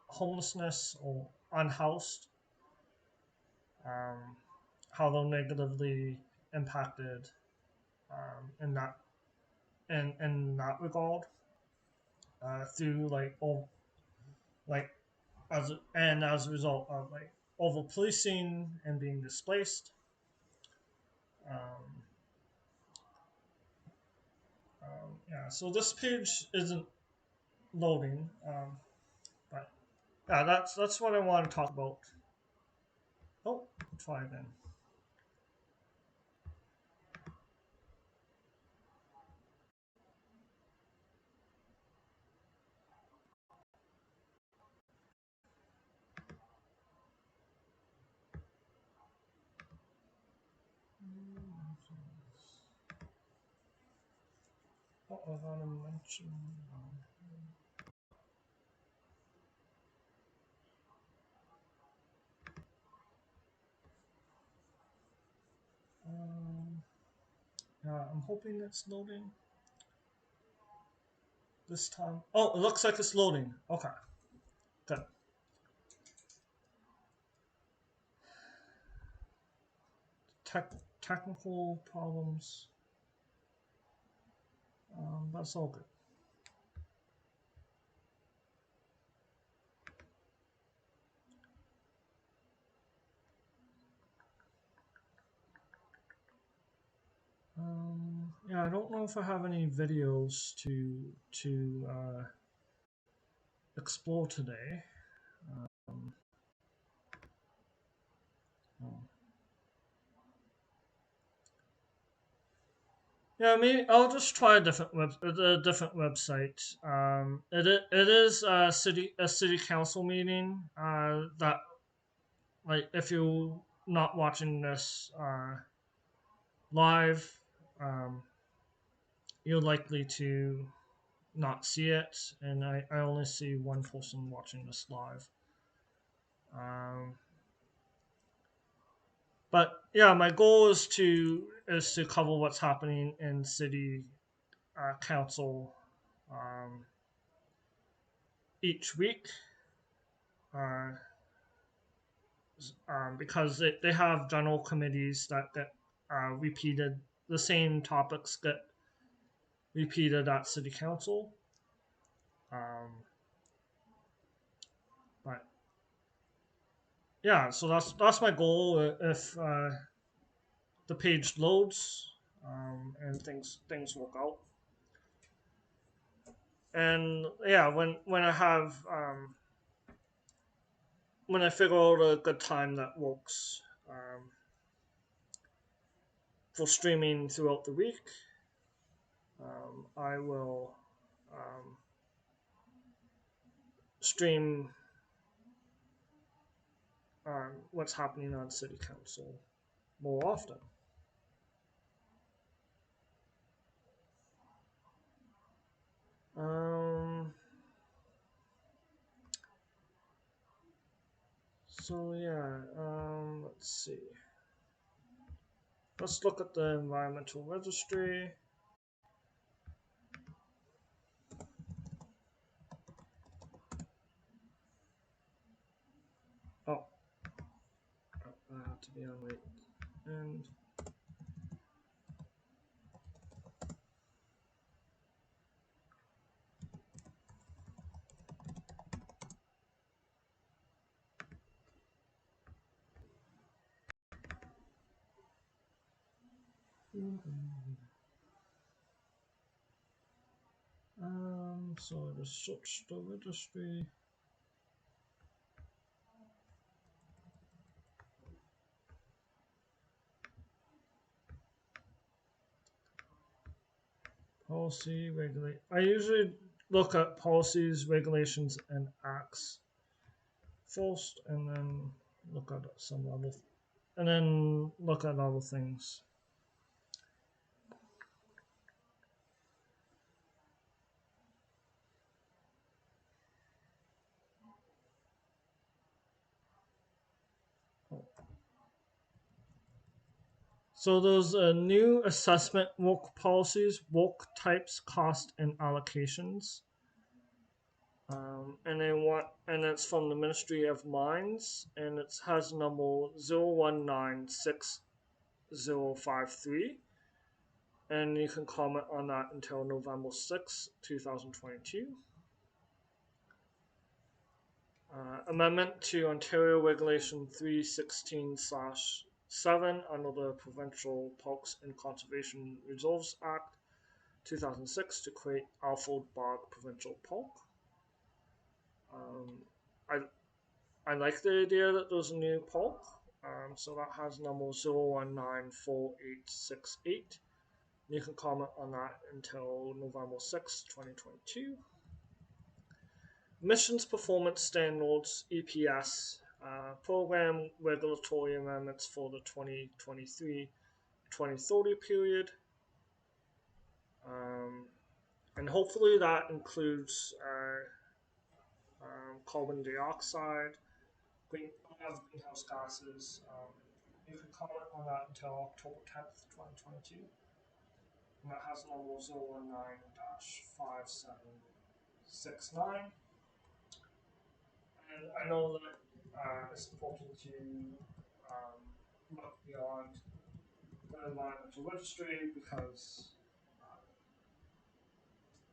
Speaker 1: homelessness or unhoused, um, how they're negatively impacted in that regard through like as a result of like over policing and being displaced. Um, yeah, so this page isn't loading, but yeah, that's what I want to talk about. Oh, try again. What was I going to mention? Um, yeah, I'm hoping it's loading this time. Oh, it looks like it's loading. Okay, good. Tech, technical problems. That's all good. Yeah, I don't know if I have any videos to explore today. Um, oh. Yeah, maybe I'll just try a different website. It is a city council meeting. That, like, if you're not watching this live, um, you're likely to not see it, and I only see one person watching this live. Um, but yeah, my goal is to cover what's happening in city council um, each week, uh, because they have general committees that get repeated. The same topics get repeated at city council. Um, but yeah, so that's my goal. If the page loads and things work out, and yeah, when I have when I figure out a good time that works for streaming throughout the week, I will stream what's happening on city council more often. Um, so yeah, let's see. Let's look at the environmental registry. Oh, I have to be on wait. And so the search the registry. Policy, regulate. I usually look at policies, regulations, and acts first, and then look at some other, and then look at other things. So those new assessment work policies, work types, cost, and allocations. And they want, and it's from the Ministry of Mines, and it has number 01960053, and you can comment on that until November 6, 2022. Amendment to Ontario Regulation 316/7 under the Provincial Parks and Conservation Reserves Act 2006 to create Alford Bog Provincial Park. Um, I I like the idea that there's a new park. So that has number 01948868. You can comment on that until November 6th, 2022. Emissions Performance Standards, EPS, program regulatory amendments for the 2023-2030 period. And hopefully that includes carbon dioxide, greenhouse gases. You can comment on that until October 10th, 2022. And that has number 019-5769. And I know that it's important to look beyond the environmental registry because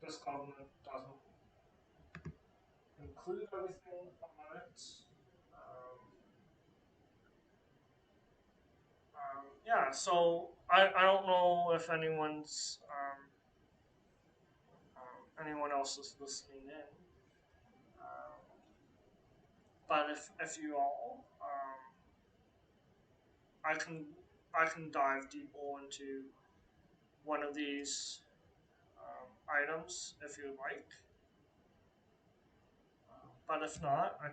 Speaker 1: this government doesn't include everything on it. Um, yeah, so I don't know if anyone's anyone else is listening in. But if you are, I can I can dive deeper into one of these items if you like. But if not, I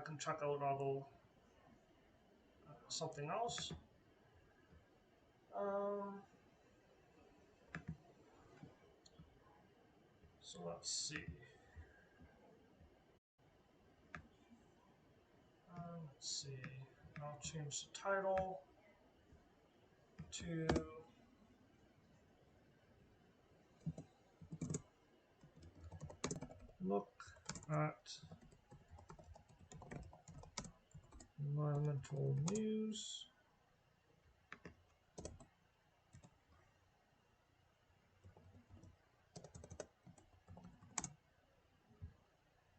Speaker 1: can check out other something else. Um, so let's see. Let's see. I'll change the title to look at environmental news.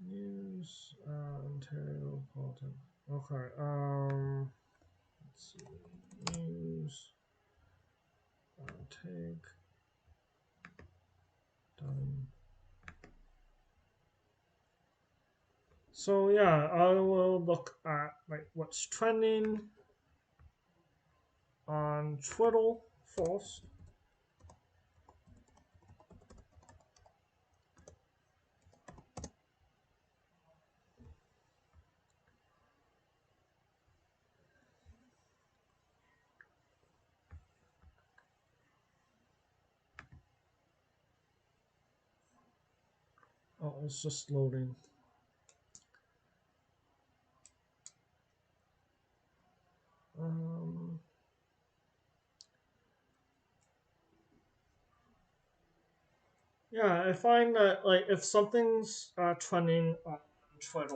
Speaker 1: News, Ontario politics. Okay. Let's see. News. Take. Done. So yeah, I will look at like what's trending on Twitter first. Oh, it's just loading. Um, yeah, I find that like if something's trending on Twitter,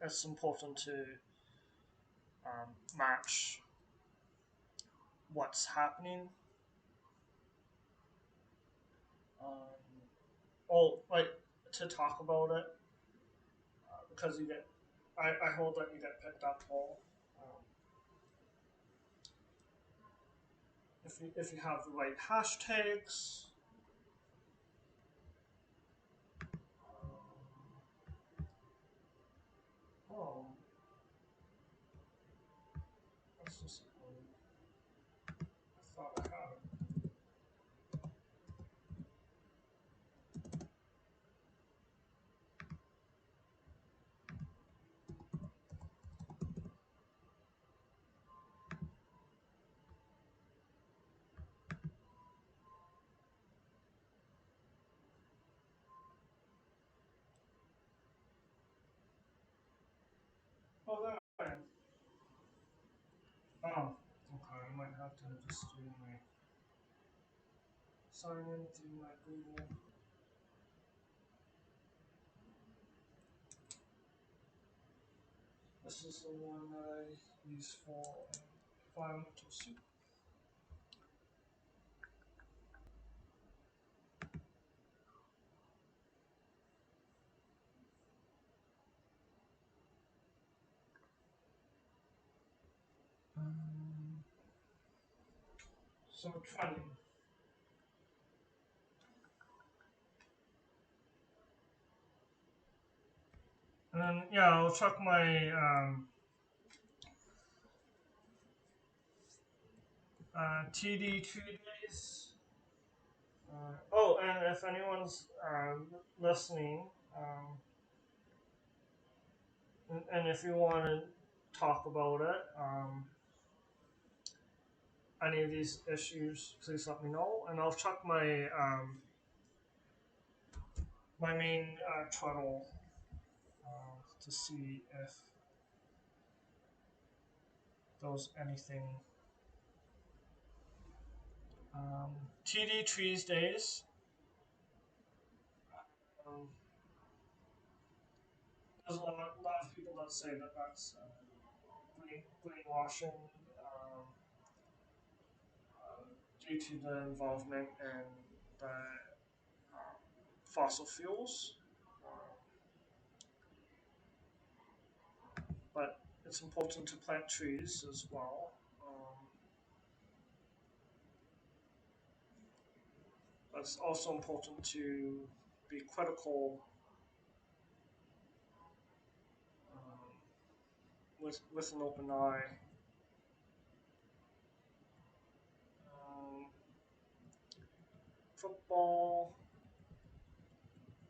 Speaker 1: it's important to match what's happening. Um, or like to talk about it because you get, I hold that you get picked up more if you have the right hashtags. Oh, that's just. I thought I had it. Oh, there I am. Oh, okay. I might have to just do my sign in through my Google. This is the one that I use for environmental soup. Um, so trending. And then yeah, I'll check my TD 2 days. Oh, and if anyone's listening, and if you want to talk about it, any of these issues, please let me know, and I'll check my my main Twitter to see if there's anything. TD Trees Days. Um, there's a lot of people that say that that's greenwashing due to the involvement in the fossil fuels. But it's important to plant trees as well. it's also important to be critical with an open eye. Um, Football,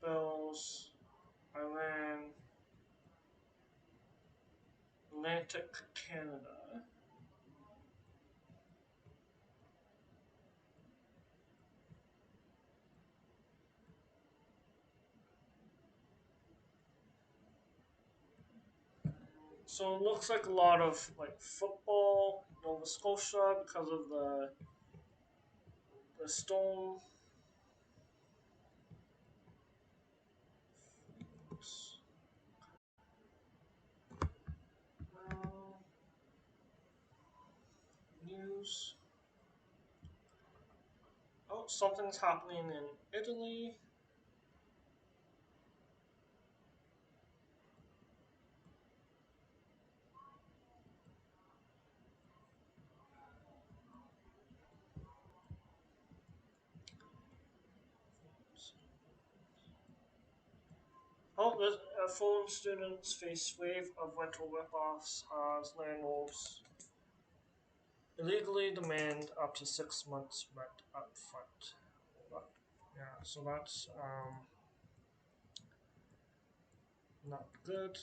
Speaker 1: Bills, Iran, Atlantic Canada. So it looks like a lot of like football, Nova Scotia because of the storm. Uh, News. Oh, something's happening in Italy. Oh, foreign students face wave of rental ripoffs as landlords illegally demand up to 6 months rent up front. But, yeah, so that's not good.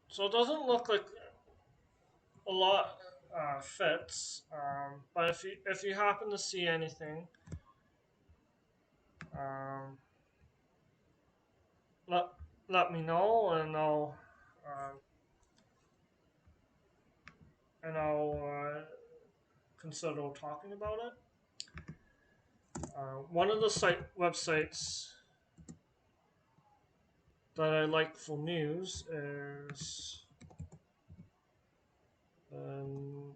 Speaker 1: So it doesn't look like a lot fits. But if you happen to see anything, um, let let me know, uh, and I'll consider talking about it. One of the websites that I like for news is um,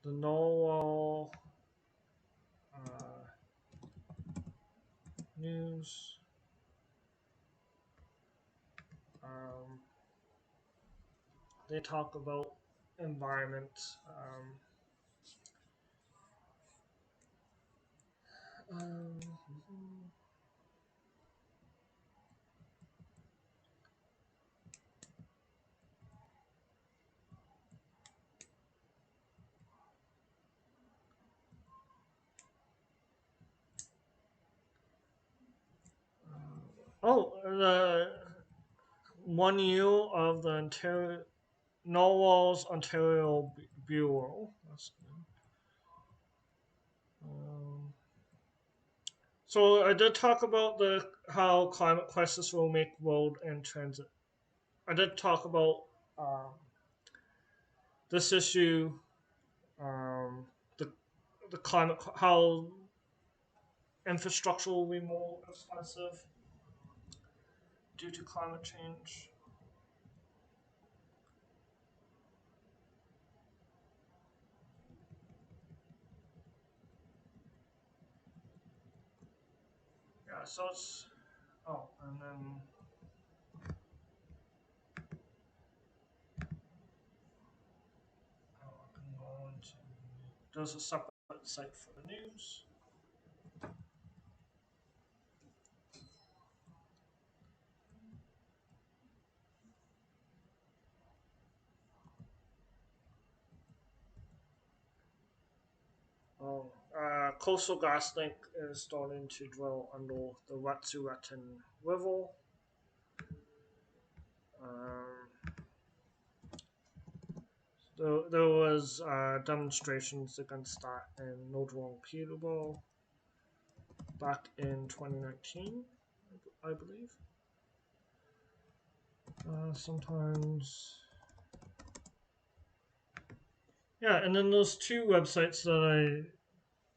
Speaker 1: the Norwell News. Um, they talk about environment. Um, the 1U of the Ontario Norwell's Ontario Bureau. That's good. So I did talk about the how climate crisis will make road and transit. I did talk about um, this issue, um, the the climate, how infrastructure will be more expensive due to climate change. Yeah, so it's and then I can go into there's a separate site for the news. Coastal GasLink is starting to drill under the Wet'suwet'en River. Um, there was demonstrations against that in Nodawong Peterborough back in 2019, I believe. Sometimes, yeah, and then there's two websites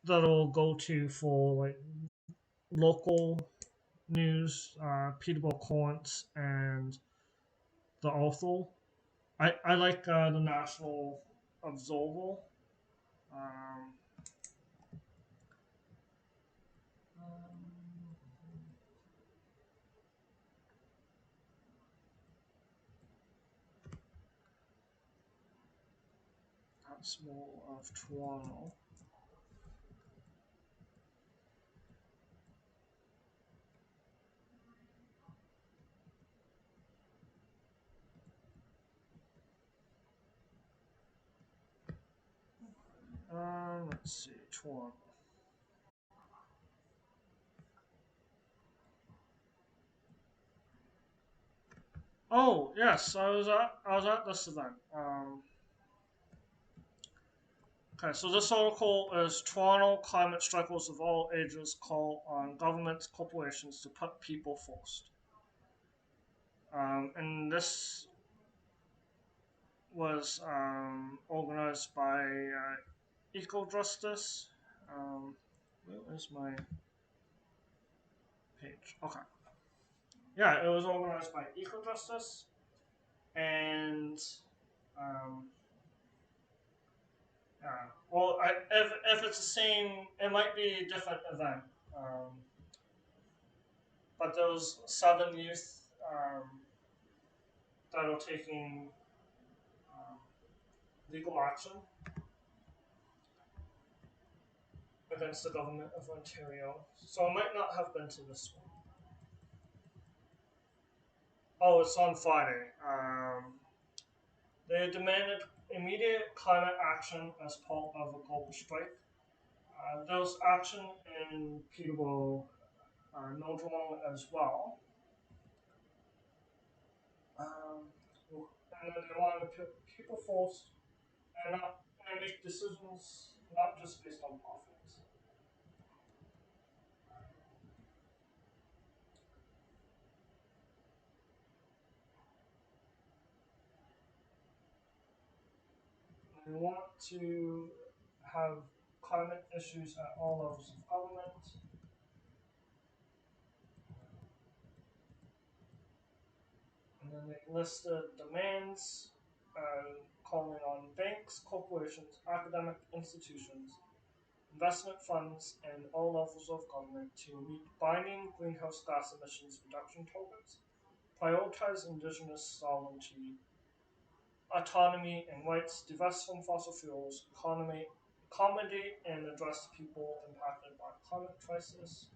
Speaker 1: that I'll go to for like local news, Peterborough Courants and the Author. I like the National Observer. Um, small of Toronto. Let's see, Toronto. Oh yes, I was at this event. Okay, so this article is Toronto climate strikers of all ages call on governments, corporations to put people first. And this was organized by Eco Justice. Um, where is my page? Okay. Yeah, it was organized by Eco Justice, and um, yeah. Well, if it's the same, it might be a different event. Um, but those seven youth that are taking um, legal action against the government of Ontario. So I might not have been to this one. Oh, it's on Friday. They demanded immediate climate action as part of a global strike. There was action in Peterborough, Nodrong as well. Um, and then they wanted to put people first and make decisions not just based on profits. They want to have climate issues at all levels of government. And then they listed demands calling on banks, corporations, academic institutions, investment funds, and all levels of government to meet binding greenhouse gas emissions reduction targets, prioritize indigenous sovereignty, autonomy and rights, divest from fossil fuels, accommodate and address people impacted by climate crisis.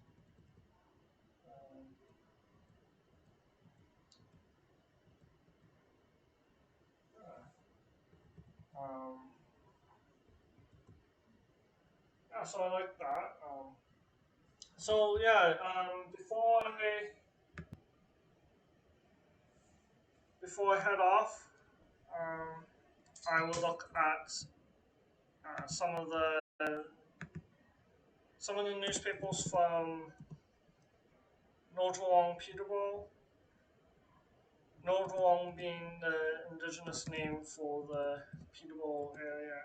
Speaker 1: Um, um, yeah, so I like that. So yeah, before I head off, um, I will look at some of the newspapers from Nodrong Peterborough. Nodrong being the indigenous name for the Peterborough area.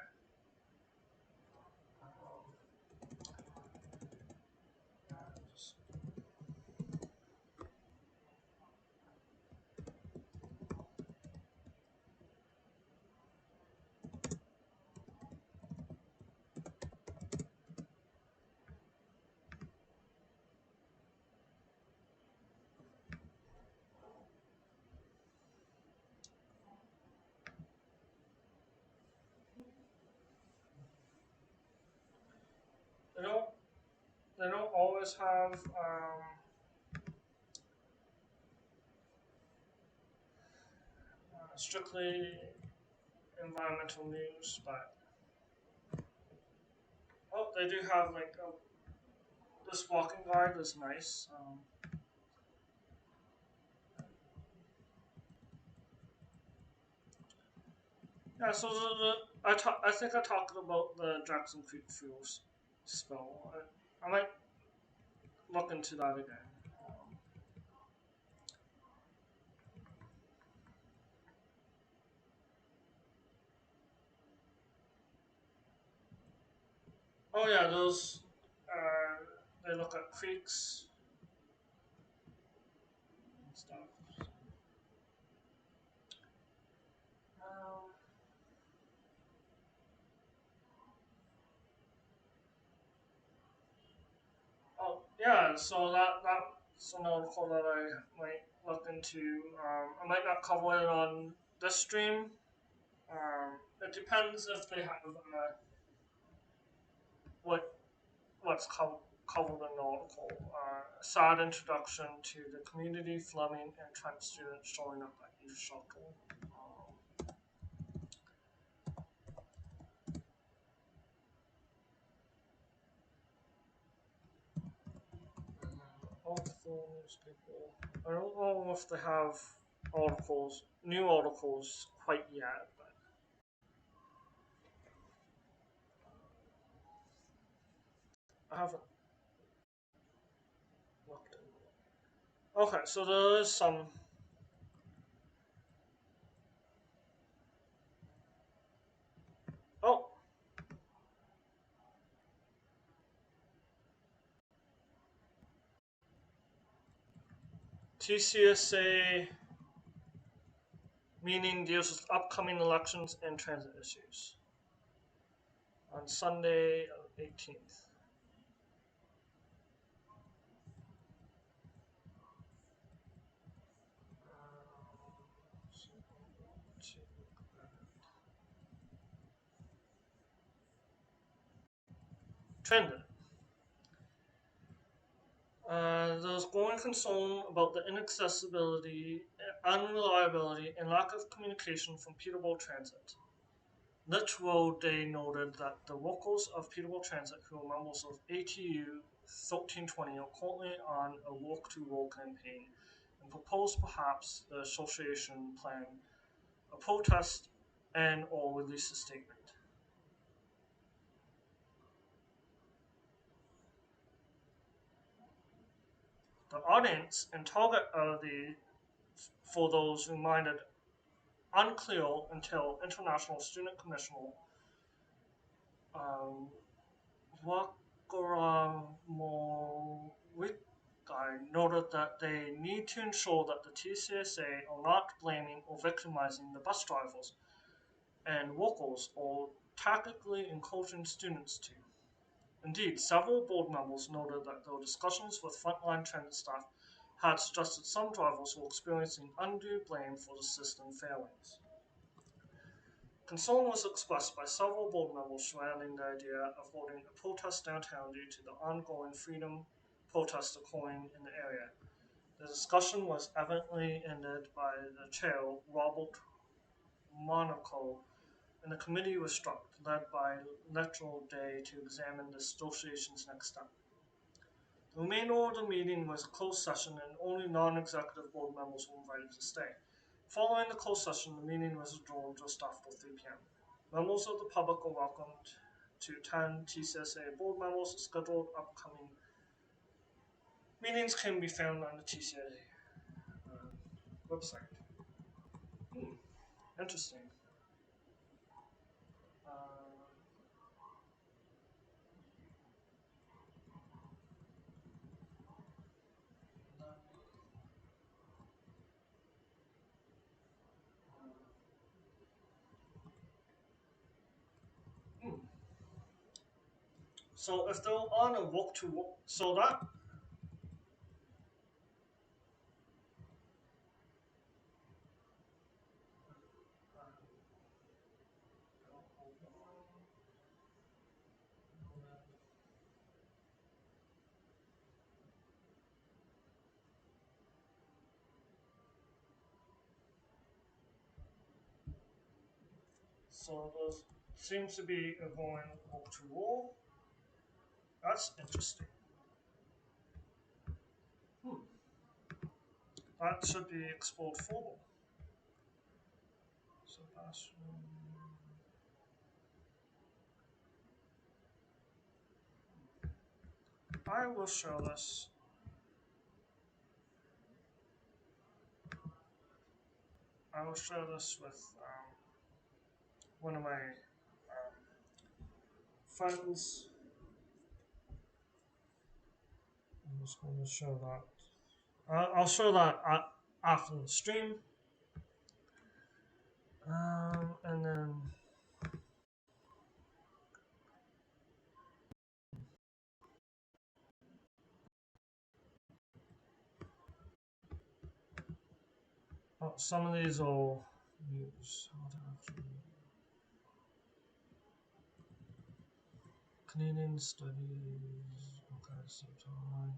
Speaker 1: They don't they don't always have strictly environmental news, but they do have like this walking guide is nice. Yeah, so I think I talked about the Jackson Creek fuels spill. I might look into that again. Oh yeah, those they look at creeks and stuff. Um, oh yeah, so that's another call that I might look into. I might not cover it on this stream, It depends if they have what what's covered in the article. Sad introduction to the community, Fleming and Trent students showing up at youth shuttle. Article newspaper. I don't know if they have new articles quite yet, but I haven't looked in. Okay, so there is some. Oh, TCSA meeting deals with upcoming elections and transit issues on Sunday, 18th. Transit. There's growing concern about the inaccessibility, unreliability, and lack of communication from Peterborough Transit. Lich Road Day noted that the workers of Peterborough Transit, who are members of ATU 1320, are currently on a Walk to Roll campaign and propose perhaps the association plan a protest and or release a statement. The audience and target of the for those reminded unclear until International Student Commissioner um, Wakaramorikai noted that they need to ensure that the TCSA are not blaming or victimizing the bus drivers and workers or tactically encouraging students to. Indeed, several board members noted that their discussions with frontline transit staff had suggested some drivers were experiencing undue blame for the system failings. Concern was expressed by several board members surrounding the idea of holding a protest downtown due to the ongoing freedom protests occurring in the area. The discussion was evidently ended by the chair, Robert Monaco, and the committee was struck, led by Lateral Day, to examine the association's next step. The remainder of the meeting was a closed session and only non-executive board members were invited to stay. Following the closed session, the meeting was adjourned just after 3 p.m. Members of the public are welcomed to attend. TCSA board members' scheduled upcoming meetings can be found on the TCSA website. Interesting. Uh, hmm. So if they're on a walk to walk, so that so there seems to be a going walk to wall. That's interesting. Hmm. That should be explored further. Sebastian. I will share this. I will share this with one of my friends. I'm just going to show that. I'll show that after the stream. And then some of these are news. Canadian studies. Okay, so time.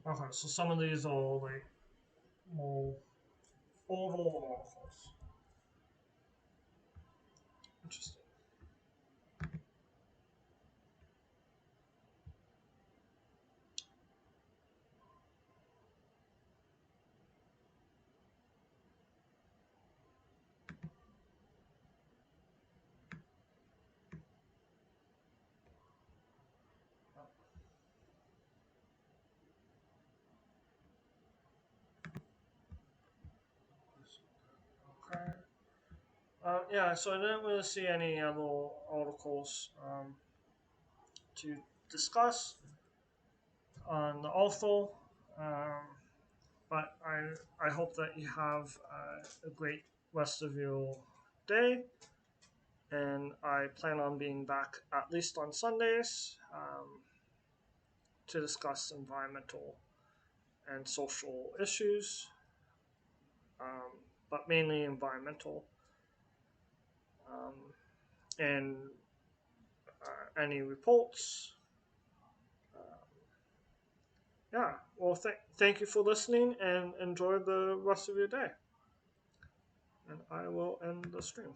Speaker 1: Okay, so some of these are like more overall articles. Interesting. Okay. Yeah, so I didn't really see any other articles to discuss on the author, um, but I hope that you have a great rest of your day, and I plan on being back at least on Sundays to discuss environmental and social issues, but mainly environmental, um, and any reports. Yeah, well, thank you for listening and enjoy the rest of your day. And I will end the stream.